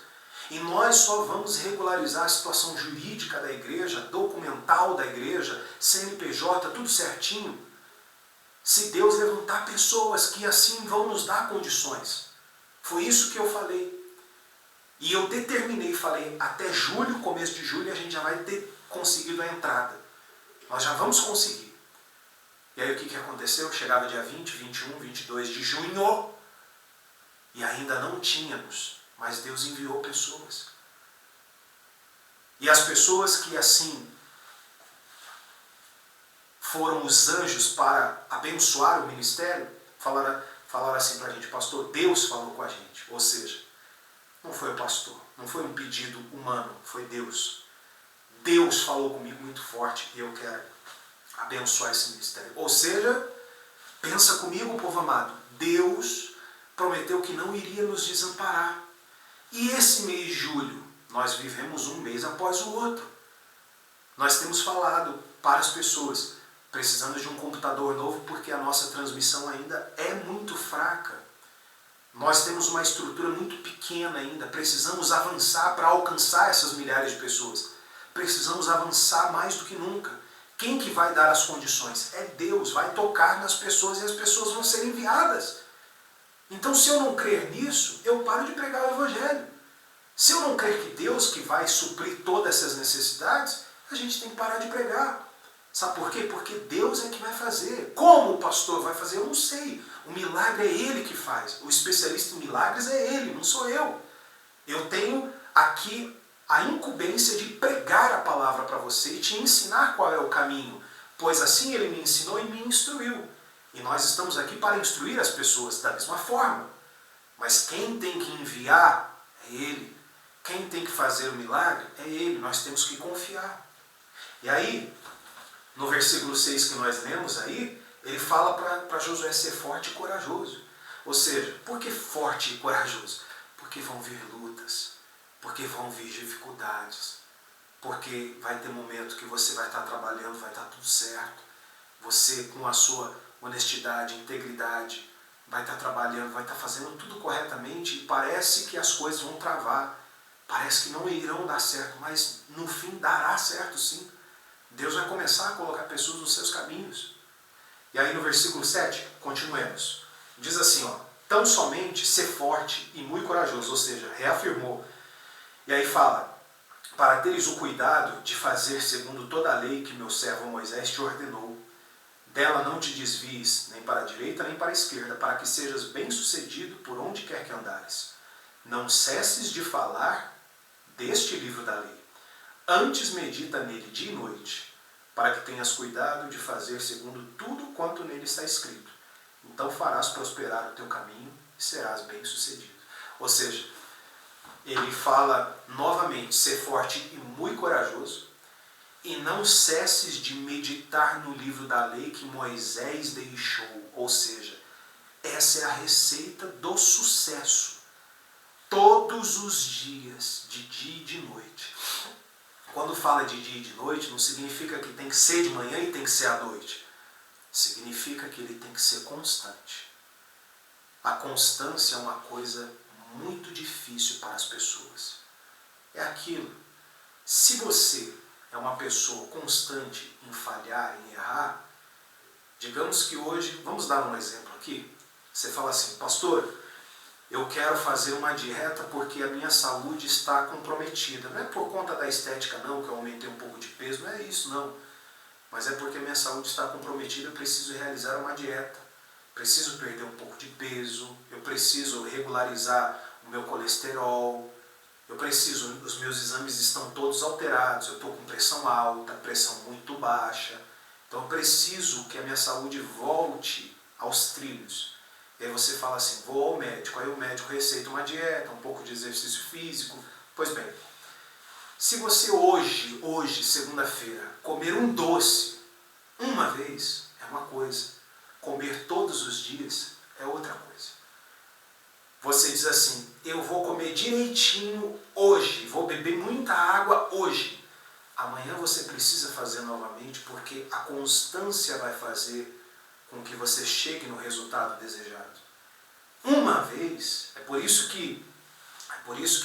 E nós só vamos regularizar a situação jurídica da igreja, documental da igreja, CNPJ, tudo certinho, se Deus levantar pessoas que assim vão nos dar condições. Foi isso que eu falei. E eu determinei, falei, até julho, começo de julho, a gente já vai ter conseguido a entrada. Nós já vamos conseguir. E aí o que aconteceu? Chegava dia 20, 21, 22 de junho e ainda não tínhamos, mas Deus enviou pessoas. E as pessoas que assim foram os anjos para abençoar o ministério, falaram assim para a gente, pastor, Deus falou com a gente. Ou seja, não foi o pastor, não foi um pedido humano, foi Deus. Deus falou comigo muito forte e eu quero abençoar esse ministério. Ou seja, pensa comigo, povo amado, Deus prometeu que não iria nos desamparar. E esse mês de julho, nós vivemos um mês após o outro. Nós temos falado para as pessoas, precisando de um computador novo porque a nossa transmissão ainda é muito fraca. Nós temos uma estrutura muito pequena ainda, precisamos avançar para alcançar essas milhares de pessoas. Precisamos avançar mais do que nunca. Quem que vai dar as condições? É Deus, vai tocar nas pessoas e as pessoas vão ser enviadas. Então, se eu não crer nisso, eu paro de pregar o Evangelho. Se eu não crer que Deus que vai suprir todas essas necessidades, a gente tem que parar de pregar. Sabe por quê? Porque Deus é que vai fazer. Como o pastor vai fazer? Eu não sei. O milagre é Ele que faz. O especialista em milagres é Ele, não sou eu. Eu tenho aqui a incumbência de pregar a palavra para você e te ensinar qual é o caminho, pois assim Ele me ensinou e me instruiu. E nós estamos aqui para instruir as pessoas da mesma forma. Mas quem tem que enviar é Ele. Quem tem que fazer o milagre é Ele. Nós temos que confiar. E aí, no versículo 6 que nós lemos aí, ele fala para Josué ser forte e corajoso. Ou seja, por que forte e corajoso? Porque vão vir lutas, porque vão vir dificuldades, porque vai ter momento que você vai estar trabalhando, vai estar tudo certo. Você, com a sua honestidade, integridade, vai estar trabalhando, vai estar fazendo tudo corretamente e parece que as coisas vão travar. Parece que não irão dar certo, mas no fim dará certo sim. Deus vai começar a colocar pessoas nos seus caminhos. E aí no versículo 7, continuemos. Diz assim, ó, tão somente ser forte e muito corajoso, ou seja, reafirmou. E aí fala, para teres o cuidado de fazer segundo toda a lei que meu servo Moisés te ordenou. Dela não te desvies, nem para a direita nem para a esquerda, para que sejas bem-sucedido por onde quer que andares. Não cesses de falar deste livro da lei. Antes medita nele dia e noite, para que tenhas cuidado de fazer segundo tudo quanto nele está escrito. Então farás prosperar o teu caminho e serás bem-sucedido. Ou seja, ele fala novamente, ser forte e muito corajoso, e não cesses de meditar no livro da lei que Moisés deixou. Ou seja, essa é a receita do sucesso. Todos os dias, de dia e de noite. Quando fala de dia e de noite, não significa que tem que ser de manhã e tem que ser à noite. Significa que ele tem que ser constante. A constância é uma coisa muito difícil para as pessoas. É aquilo. Se você é uma pessoa constante em falhar, em errar, Digamos que hoje, vamos dar um exemplo aqui, você fala assim, pastor, eu quero fazer uma dieta porque a minha saúde está comprometida. Não é por conta da estética não, que eu aumentei um pouco de peso, não é isso não. Mas é porque a minha saúde está comprometida, eu preciso realizar uma dieta. Preciso perder um pouco de peso, eu preciso regularizar o meu colesterol, os meus exames estão todos alterados, eu estou com pressão alta, pressão muito baixa. Então eu preciso que a minha saúde volte aos trilhos. E aí você fala assim, vou ao médico, aí o médico receita uma dieta, um pouco de exercício físico. Pois bem, se você hoje, segunda-feira, comer um doce uma vez, é uma coisa. Comer todos os dias é outra coisa. Você diz assim, eu vou comer direitinho hoje, vou beber muita água hoje. Amanhã você precisa fazer novamente, porque a constância vai fazer com que você chegue no resultado desejado. Uma vez, é por isso que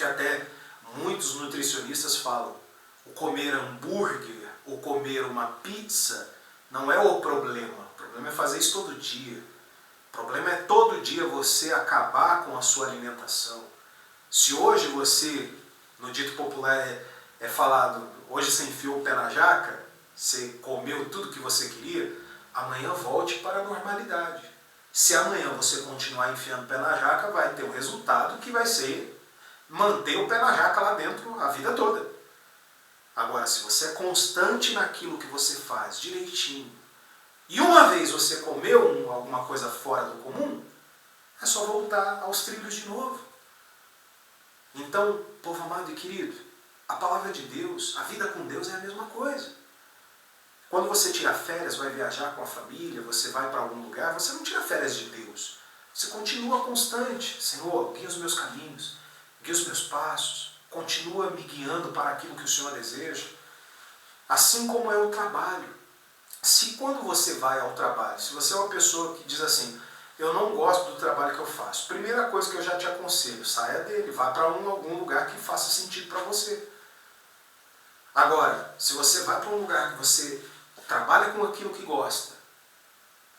até muitos nutricionistas falam, o comer hambúrguer ou comer uma pizza não é o problema. O problema é fazer isso todo dia. O problema é todo dia você acabar com a sua alimentação. Se hoje você, no dito popular é falado, hoje você enfiou o pé na jaca, você comeu tudo que você queria, amanhã volte para a normalidade. Se amanhã você continuar enfiando o pé na jaca, vai ter um resultado que vai ser manter o pé na jaca lá dentro a vida toda. Agora, se você é constante naquilo que você faz, direitinho, e uma vez você comeu alguma coisa fora do comum, é só voltar aos trilhos de novo. Então, povo amado e querido, a palavra de Deus, a vida com Deus é a mesma coisa. Quando você tira férias, vai viajar com a família, você vai para algum lugar, você não tira férias de Deus. Você continua constante. Senhor, guia os meus caminhos, guia os meus passos, continua me guiando para aquilo que o Senhor deseja. Assim como é o trabalho. Se quando você vai ao trabalho, se você é uma pessoa que diz assim, eu não gosto do trabalho que eu faço, primeira coisa que eu já te aconselho, saia dele, vá para algum lugar que faça sentido para você. Agora, se você vai para um lugar que você trabalha com aquilo que gosta,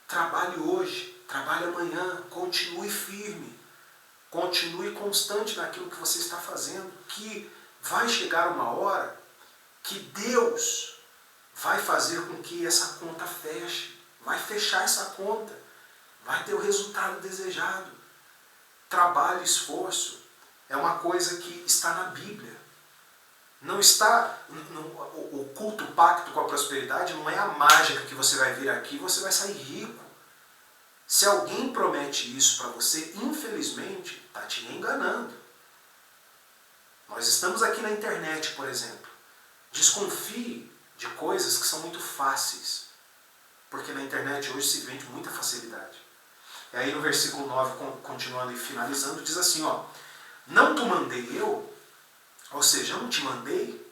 trabalhe hoje, trabalhe amanhã, continue firme, continue constante naquilo que você está fazendo, que vai chegar uma hora que Deus vai fazer com que essa conta feche, vai fechar essa conta, vai ter o resultado desejado. Trabalho, esforço, é uma coisa que está na Bíblia. Não está, o culto pacto com a prosperidade não é a mágica que você vai vir aqui e você vai sair rico. Se alguém promete isso para você, infelizmente, está te enganando. Nós estamos aqui na internet, por exemplo. Desconfie de coisas que são muito fáceis. Porque na internet hoje se vende muita facilidade. E aí no versículo 9, continuando e finalizando, diz assim, ó, não te mandei eu, ou seja, eu não te mandei,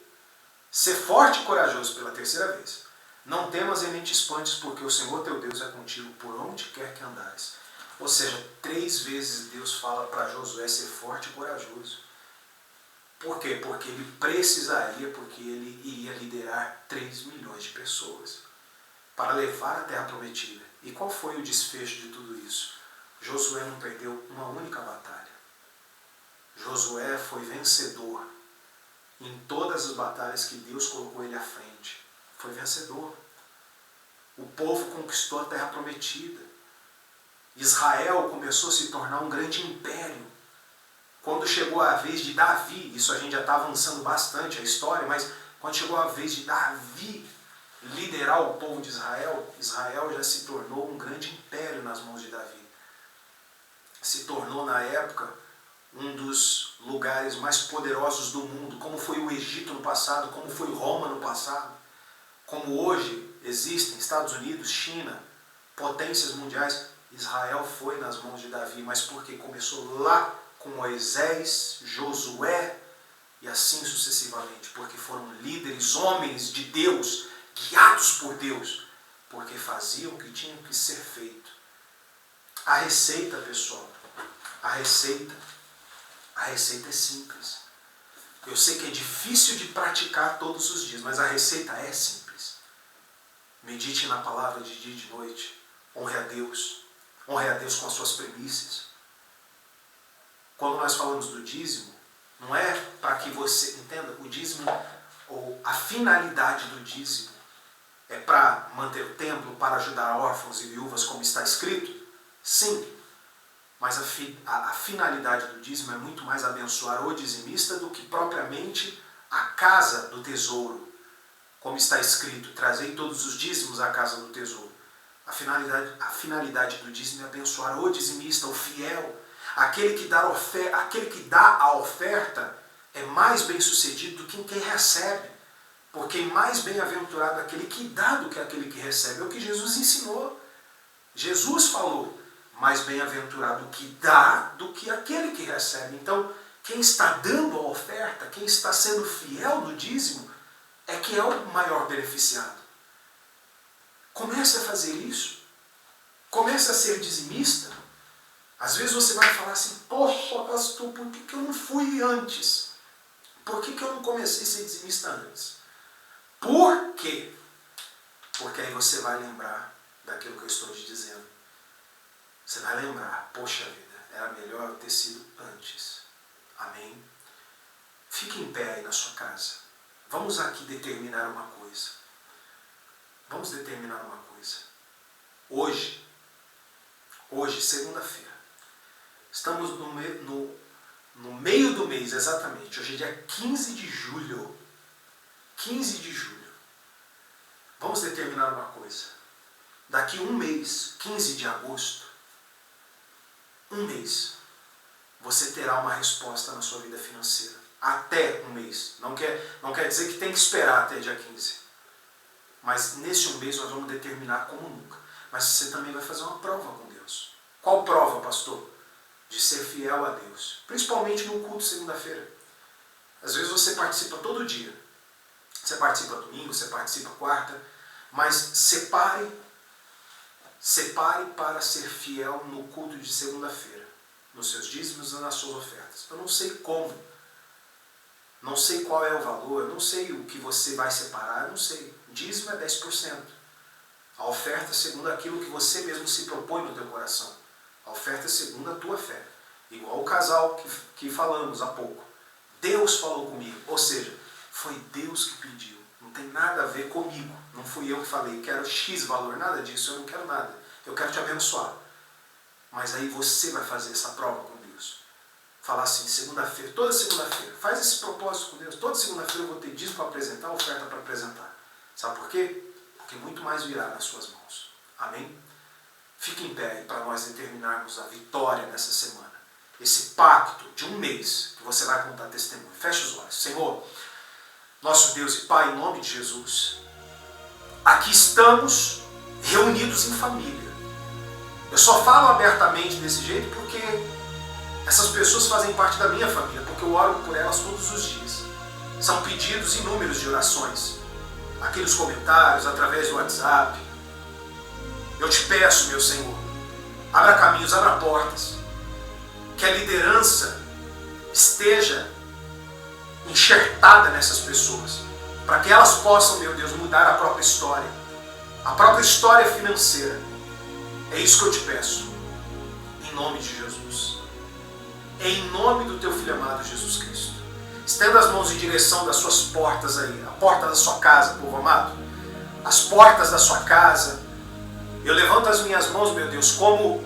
ser forte e corajoso pela terceira vez. Não temas e nem te espantes, porque o Senhor teu Deus é contigo por onde quer que andares. Ou seja, 3 vezes Deus fala para Josué ser forte e corajoso. Por quê? Porque ele precisaria, porque ele iria liderar 3 milhões de pessoas para levar a terra prometida. E qual foi o desfecho de tudo isso? Josué não perdeu uma única batalha. Josué foi vencedor em todas as batalhas que Deus colocou ele à frente. Foi vencedor. O povo conquistou a terra prometida. Israel começou a se tornar um grande império. Quando chegou a vez de Davi, isso a gente já está avançando bastante a história, mas quando chegou a vez de Davi liderar o povo de Israel, Israel já se tornou um grande império nas mãos de Davi. Se tornou na época um dos lugares mais poderosos do mundo, como foi o Egito no passado, como foi Roma no passado, como hoje existem Estados Unidos, China, potências mundiais. Israel foi nas mãos de Davi, mas porque começou lá com Moisés, Josué e assim sucessivamente, porque foram líderes, homens de Deus, guiados por Deus, porque faziam o que tinha que ser feito. A receita, pessoal, a receita é simples. Eu sei que é difícil de praticar todos os dias, mas a receita é simples. Medite na palavra de dia e de noite. Honre a Deus com as suas primícias. Quando nós falamos do dízimo, não é para que você entenda, o dízimo, ou a finalidade do dízimo, é para manter o templo, para ajudar órfãos e viúvas, como está escrito? Sim, mas a finalidade do dízimo é muito mais abençoar o dizimista do que propriamente a casa do tesouro, como está escrito, trazei todos os dízimos à casa do tesouro. A finalidade do dízimo é abençoar o dizimista, o fiel, aquele que dá a oferta é mais bem sucedido do que quem recebe, porque mais bem-aventurado aquele que dá do que aquele que recebe. É o que Jesus ensinou. Jesus falou, mais bem-aventurado o que dá do que aquele que recebe. Então, quem está dando a oferta, quem está sendo fiel no dízimo, é que é o maior beneficiado. Comece a fazer isso. Comece a ser dizimista. Às vezes você vai falar assim, poxa, pastor, por que eu não fui antes? Por que eu não comecei a ser dizimista antes? Por quê? Porque aí você vai lembrar daquilo que eu estou te dizendo. Você vai lembrar, poxa vida, era melhor eu ter sido antes. Amém? Fique em pé aí na sua casa. Vamos aqui determinar uma coisa. Vamos determinar uma coisa. Hoje, segunda-feira, estamos no meio do mês, exatamente. Hoje é dia 15 de julho. 15 de julho. Vamos determinar uma coisa. Daqui um mês, 15 de agosto, um mês, você terá uma resposta na sua vida financeira. Até um mês. Não quer dizer que tem que esperar até dia 15. Mas nesse um mês nós vamos determinar como nunca. Mas você também vai fazer uma prova com Deus. Qual prova, pastor? De ser fiel a Deus. Principalmente no culto segunda-feira. Às vezes você participa todo dia. Você participa domingo, você participa quarta. Mas separe para ser fiel no culto de segunda-feira. Nos seus dízimos e nas suas ofertas. Eu não sei como. Não sei qual é o valor. Eu não sei o que você vai separar. Eu não sei. Dízimo é 10%. A oferta é segundo aquilo que você mesmo se propõe no teu coração. A oferta é segundo a tua fé. Igual o casal que falamos há pouco. Deus falou comigo. Ou seja, foi Deus que pediu. Não tem nada a ver comigo. Não fui eu que falei, quero X valor. Nada disso, eu não quero nada. Eu quero te abençoar. Mas aí você vai fazer essa prova com Deus. Falar assim, segunda-feira, toda segunda-feira. Faz esse propósito com Deus. Toda segunda-feira eu vou ter dízimo para apresentar, oferta para apresentar. Sabe por quê? Porque muito mais virá nas suas mãos. Amém? Fique em pé aí para nós determinarmos a vitória nessa semana. Esse pacto de um mês que você vai contar testemunho. Feche os olhos. Senhor, nosso Deus e Pai, em nome de Jesus, aqui estamos reunidos em família. Eu só falo abertamente desse jeito porque essas pessoas fazem parte da minha família, porque eu oro por elas todos os dias. São pedidos inúmeros de orações. Aqui nos comentários, através do WhatsApp. Eu te peço, meu Senhor, abra caminhos, abra portas. Que a liderança esteja enxertada nessas pessoas. Para que elas possam, meu Deus, mudar a própria história. A própria história financeira. É isso que eu te peço. Em nome de Jesus. Em nome do teu Filho amado Jesus Cristo. Estenda as mãos em direção das suas portas aí. A porta da sua casa, povo amado. As portas da sua casa. Eu levanto as minhas mãos, meu Deus, como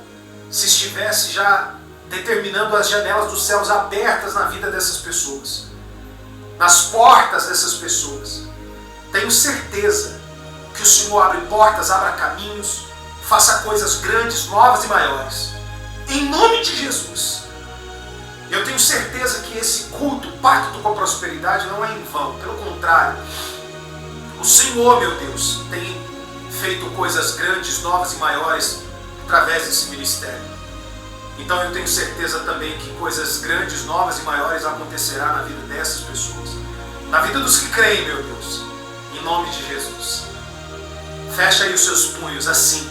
se estivesse já determinando as janelas dos céus abertas na vida dessas pessoas. Nas portas dessas pessoas. Tenho certeza que o Senhor abre portas, abra caminhos, faça coisas grandes, novas e maiores. Em nome de Jesus. Eu tenho certeza que esse culto, pacto com a prosperidade, não é em vão. Pelo contrário, o Senhor, meu Deus, tem feito coisas grandes, novas e maiores através desse ministério. Então eu tenho certeza também que coisas grandes, novas e maiores acontecerá na vida dessas pessoas. Na vida dos que creem, meu Deus. Em nome de Jesus. Fecha aí os seus punhos assim.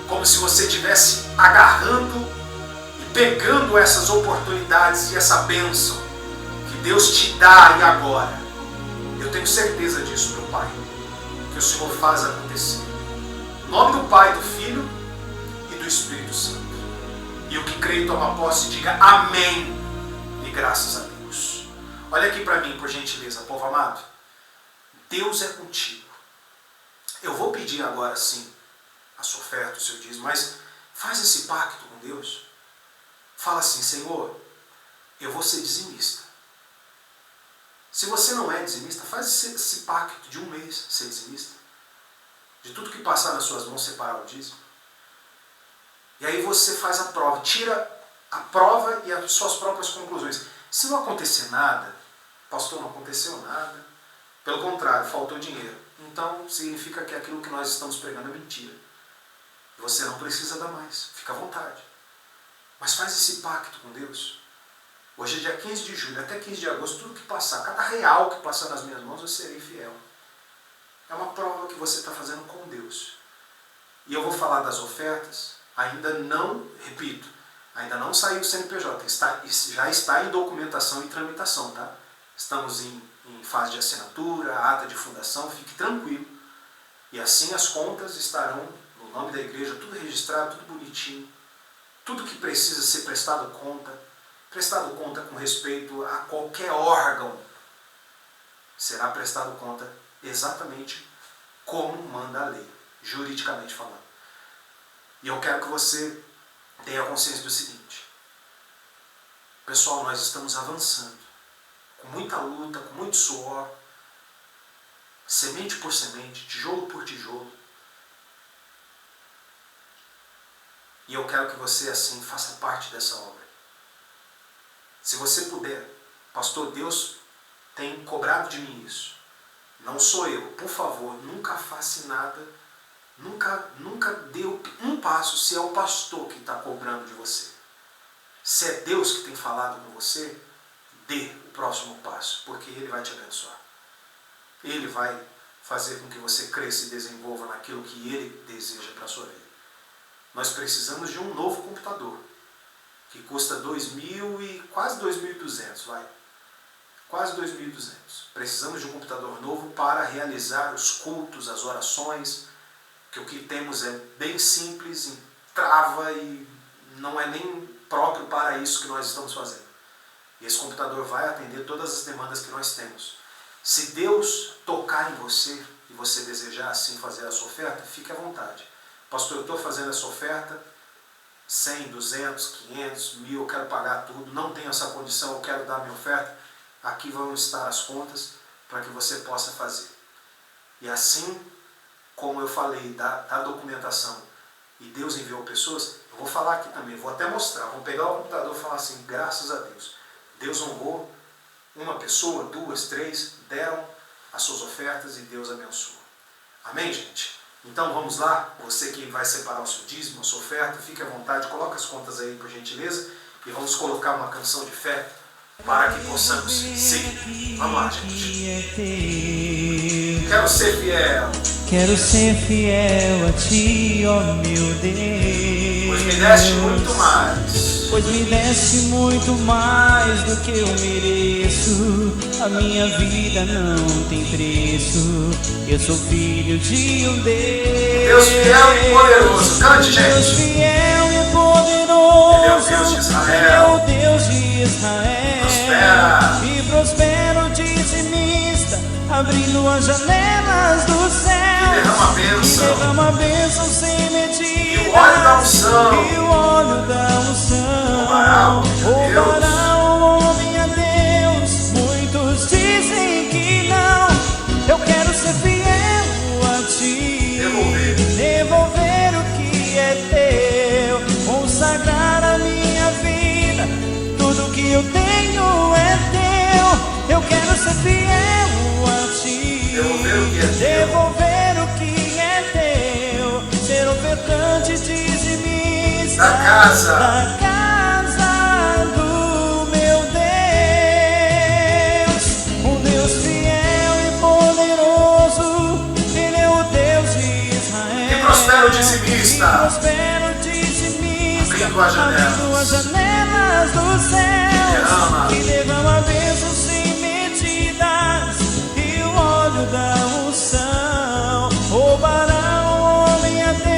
Como se você estivesse agarrando pegando essas oportunidades e essa bênção que Deus te dá e agora. Eu tenho certeza disso, meu Pai, que o Senhor faz acontecer. nome do Pai, do Filho e do Espírito Santo. E o que crê e toma posse, diga amém e graças a Deus. Olha aqui para mim, por gentileza, povo amado. Deus é contigo. Eu vou pedir agora sim a sua oferta, o seu dízimo, mas faz esse pacto com Deus. Fala assim: Senhor, eu vou ser dizimista. Se você não é dizimista, faz esse pacto de um mês ser dizimista. De tudo que passar nas suas mãos, separar o dízimo. E aí você faz a prova, tira a prova e as suas próprias conclusões. Se não acontecer nada, pastor, não aconteceu nada, pelo contrário, faltou dinheiro, então significa que aquilo que nós estamos pregando é mentira. Você não precisa dar mais, fica à vontade. Mas faz esse pacto com Deus. Hoje é dia 15 de julho, até 15 de agosto, tudo que passar, cada real que passar nas minhas mãos, eu serei fiel. É uma prova que você está fazendo com Deus. E eu vou falar das ofertas, ainda não, repito, ainda não saiu o CNPJ, já está em documentação e tramitação, tá? Estamos em fase de assinatura, ata de fundação, fique tranquilo. E assim as contas estarão no nome da igreja, tudo registrado, tudo bonitinho. Tudo que precisa ser prestado conta com respeito a qualquer órgão, será prestado conta exatamente como manda a lei, juridicamente falando. E eu quero que você tenha consciência do seguinte: pessoal, nós estamos avançando, com muita luta, com muito suor, semente por semente, tijolo por tijolo. E eu quero que você assim faça parte dessa obra. Se você puder, pastor, Deus tem cobrado de mim isso. Não sou eu. Por favor, nunca faça nada, nunca dê um passo se é o pastor que está cobrando de você. Se é Deus que tem falado com você, dê o próximo passo, porque Ele vai te abençoar. Ele vai fazer com que você cresça e desenvolva naquilo que Ele deseja para a sua vida. Nós precisamos de um novo computador, que custa quase 2.200, vai. Quase 2.200. Precisamos de um computador novo para realizar os cultos, as orações, que o que temos é bem simples, trava e não é nem próprio para isso que nós estamos fazendo. E esse computador vai atender todas as demandas que nós temos. Se Deus tocar em você e você desejar assim fazer a sua oferta, fique à vontade. Pastor, eu estou fazendo essa oferta, 100, 200, 500, 1.000, eu quero pagar tudo, não tenho essa condição, eu quero dar minha oferta. Aqui vão estar as contas para que você possa fazer. E assim como eu falei da documentação e Deus enviou pessoas, eu vou falar aqui também, vou até mostrar, vou pegar o computador e falar assim: graças a Deus, Deus honrou, uma pessoa, 2, 3, deram as suas ofertas e Deus abençoou. Amém, gente? Então vamos lá, você que vai separar o seu dízimo, a sua oferta, fique à vontade, coloca as contas aí por gentileza e vamos colocar uma canção de fé para que possamos seguir. Vamos lá, gente. Quero ser fiel. Quero ser fiel a Ti, ó meu Deus. Pois me deste muito mais. Pois me deste muito mais do que eu mereço. A minha vida não tem preço. Eu sou filho de um Deus fiel e poderoso. Cante, gente. Deus fiel e poderoso. Ele é o Deus de Israel. Ele é o Deus de Israel. Prospera. E prospera o dizimista, abrindo as janelas do céu. E derrama a bênção. E derrama a bênção sem medida. E o óleo da unção. E o óleo da unção. Roubará o homem a Deus. Muitos dizem que não. Eu quero ser fiel a Ti. Devolver o que é teu. Consagrar a minha vida. Tudo que eu tenho é teu. Eu quero ser fiel a Ti. Devolver o que é teu. Ser ofertante dizimista da casa do meu Deus. Um Deus fiel e poderoso. Ele é o Deus de Israel. E prospera o dizimista. E prospera o dizimista, abrindo as janelas dos céus. E derrama bênçãos sem medidas. E o óleo da unção. Roubará o homem a Deus.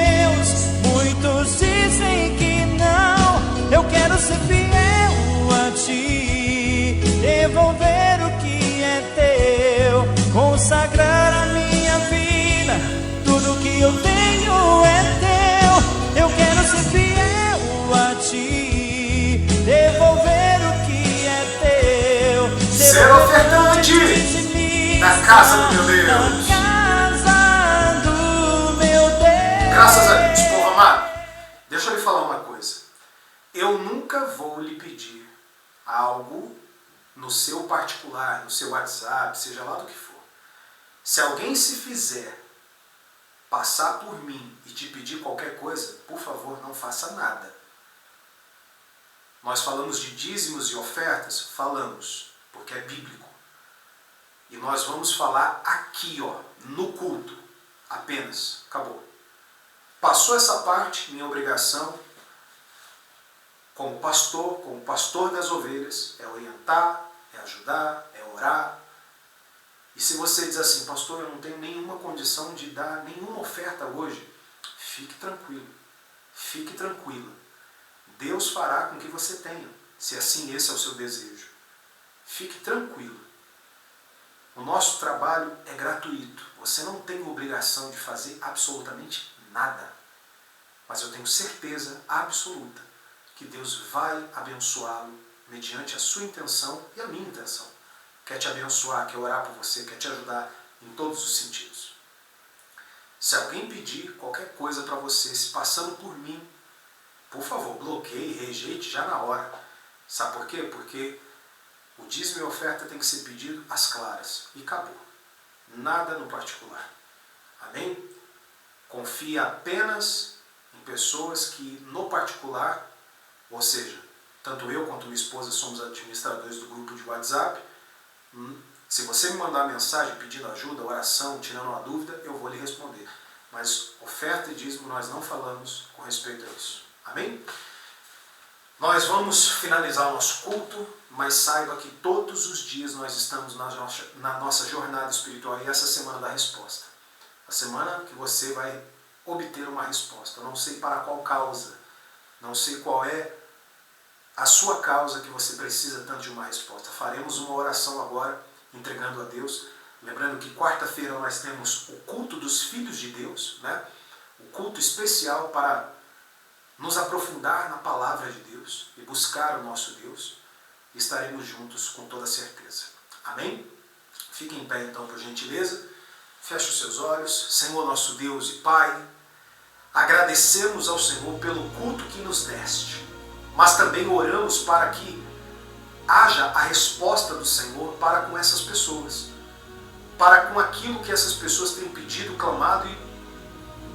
oferta onde? Na casa do meu Deus. Graças a Deus. Povo amado, deixa eu lhe falar uma coisa. Eu nunca vou lhe pedir algo no seu particular, no seu WhatsApp, seja lá do que for. Se alguém se fizer passar por mim e te pedir qualquer coisa, por favor, não faça nada. Nós falamos de dízimos e ofertas? Falamos, porque é bíblico. E nós vamos falar aqui, ó, no culto, apenas. Acabou. Passou essa parte, minha obrigação, como pastor das ovelhas, é orientar, é ajudar, é orar. E se você diz assim, pastor, eu não tenho nenhuma condição de dar nenhuma oferta hoje, fique tranquilo, fique tranquila. Deus fará com que você tenha, se assim esse é o seu desejo. Fique tranquilo. O nosso trabalho é gratuito. Você não tem obrigação de fazer absolutamente nada. Mas eu tenho certeza absoluta que Deus vai abençoá-lo mediante a sua intenção e a minha intenção. Quer te abençoar, quer orar por você, quer te ajudar em todos os sentidos. Se alguém pedir qualquer coisa para você, se passando por mim, por favor, bloqueie, rejeite já na hora. Sabe por quê? Porque o dízimo e a oferta tem que ser pedido às claras. E acabou. Nada no particular. Amém? Confie apenas em pessoas que, no particular, ou seja, tanto eu quanto minha esposa somos administradores do grupo de WhatsApp. Se você me mandar mensagem pedindo ajuda, oração, tirando uma dúvida, eu vou lhe responder. Mas oferta e dízimo nós não falamos com respeito a isso. Amém? Nós vamos finalizar o nosso culto, mas saiba que todos os dias nós estamos na nossa jornada espiritual e essa semana da resposta. A semana que você vai obter uma resposta. Eu não sei para qual causa, não sei qual é a sua causa que você precisa tanto de uma resposta. Faremos uma oração agora, entregando a Deus. Lembrando que quarta-feira nós temos o culto dos filhos de Deus, né? O culto especial para nos aprofundar na palavra de Deus e buscar o nosso Deus. Estaremos juntos com toda certeza. Amém? Fique em pé então, por gentileza. Feche os seus olhos. Senhor nosso Deus e Pai, agradecemos ao Senhor pelo culto que nos deste, mas também oramos para que haja a resposta do Senhor para com essas pessoas, para com aquilo que essas pessoas têm pedido, clamado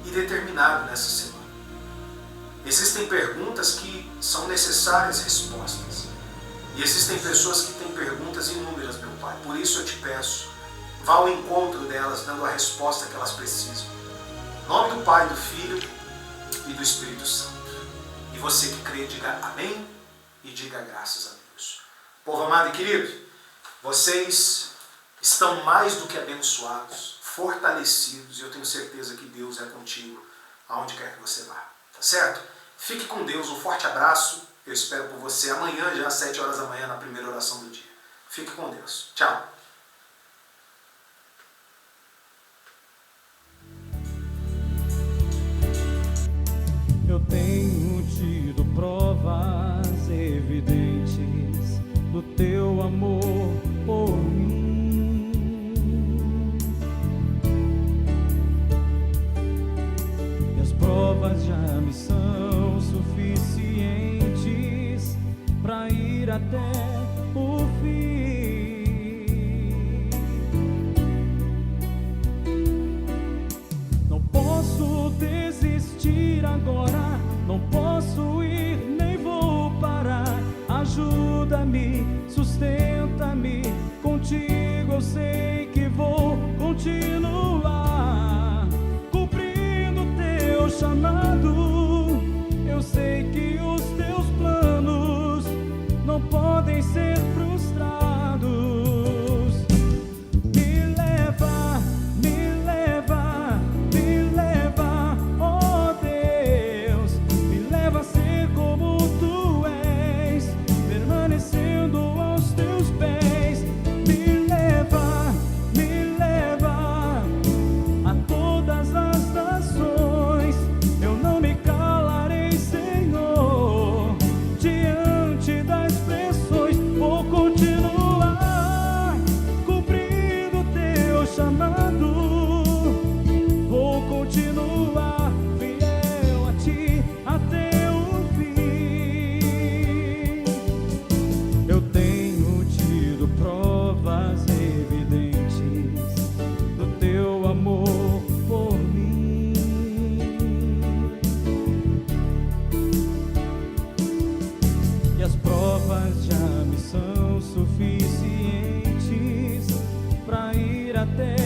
e determinado nessa semana. Existem perguntas que são necessárias respostas, e existem pessoas que têm perguntas inúmeras, meu Pai. Por isso eu te peço, vá ao encontro delas, dando a resposta que elas precisam. Em nome do Pai, do Filho e do Espírito Santo. E você que crê, diga amém e diga graças a Deus. Povo amado e querido, vocês estão mais do que abençoados, fortalecidos, e eu tenho certeza que Deus é contigo, aonde quer que você vá. Tá certo? Fique com Deus, um forte abraço. Eu espero por você amanhã, já às 7 horas da manhã, na primeira oração do dia. Fique com Deus. Tchau. Eu tenho tido provas evidentes do teu amor por mim. E as provas já me são suficientes para ir até o fim. Não posso desistir agora, não posso ir, nem vou parar. Ajuda-me, sustenta-me, contigo eu sei que vou continuar, cumprindo teu chamado. Eu sei que os teus planos não podem ser frustrados. Me leva, me leva, me leva, oh Deus, me leva a ser como tu és, permanecendo aos teus pés. Me leva a todas as nações. Eu não me e as provas já me são suficientes pra ir até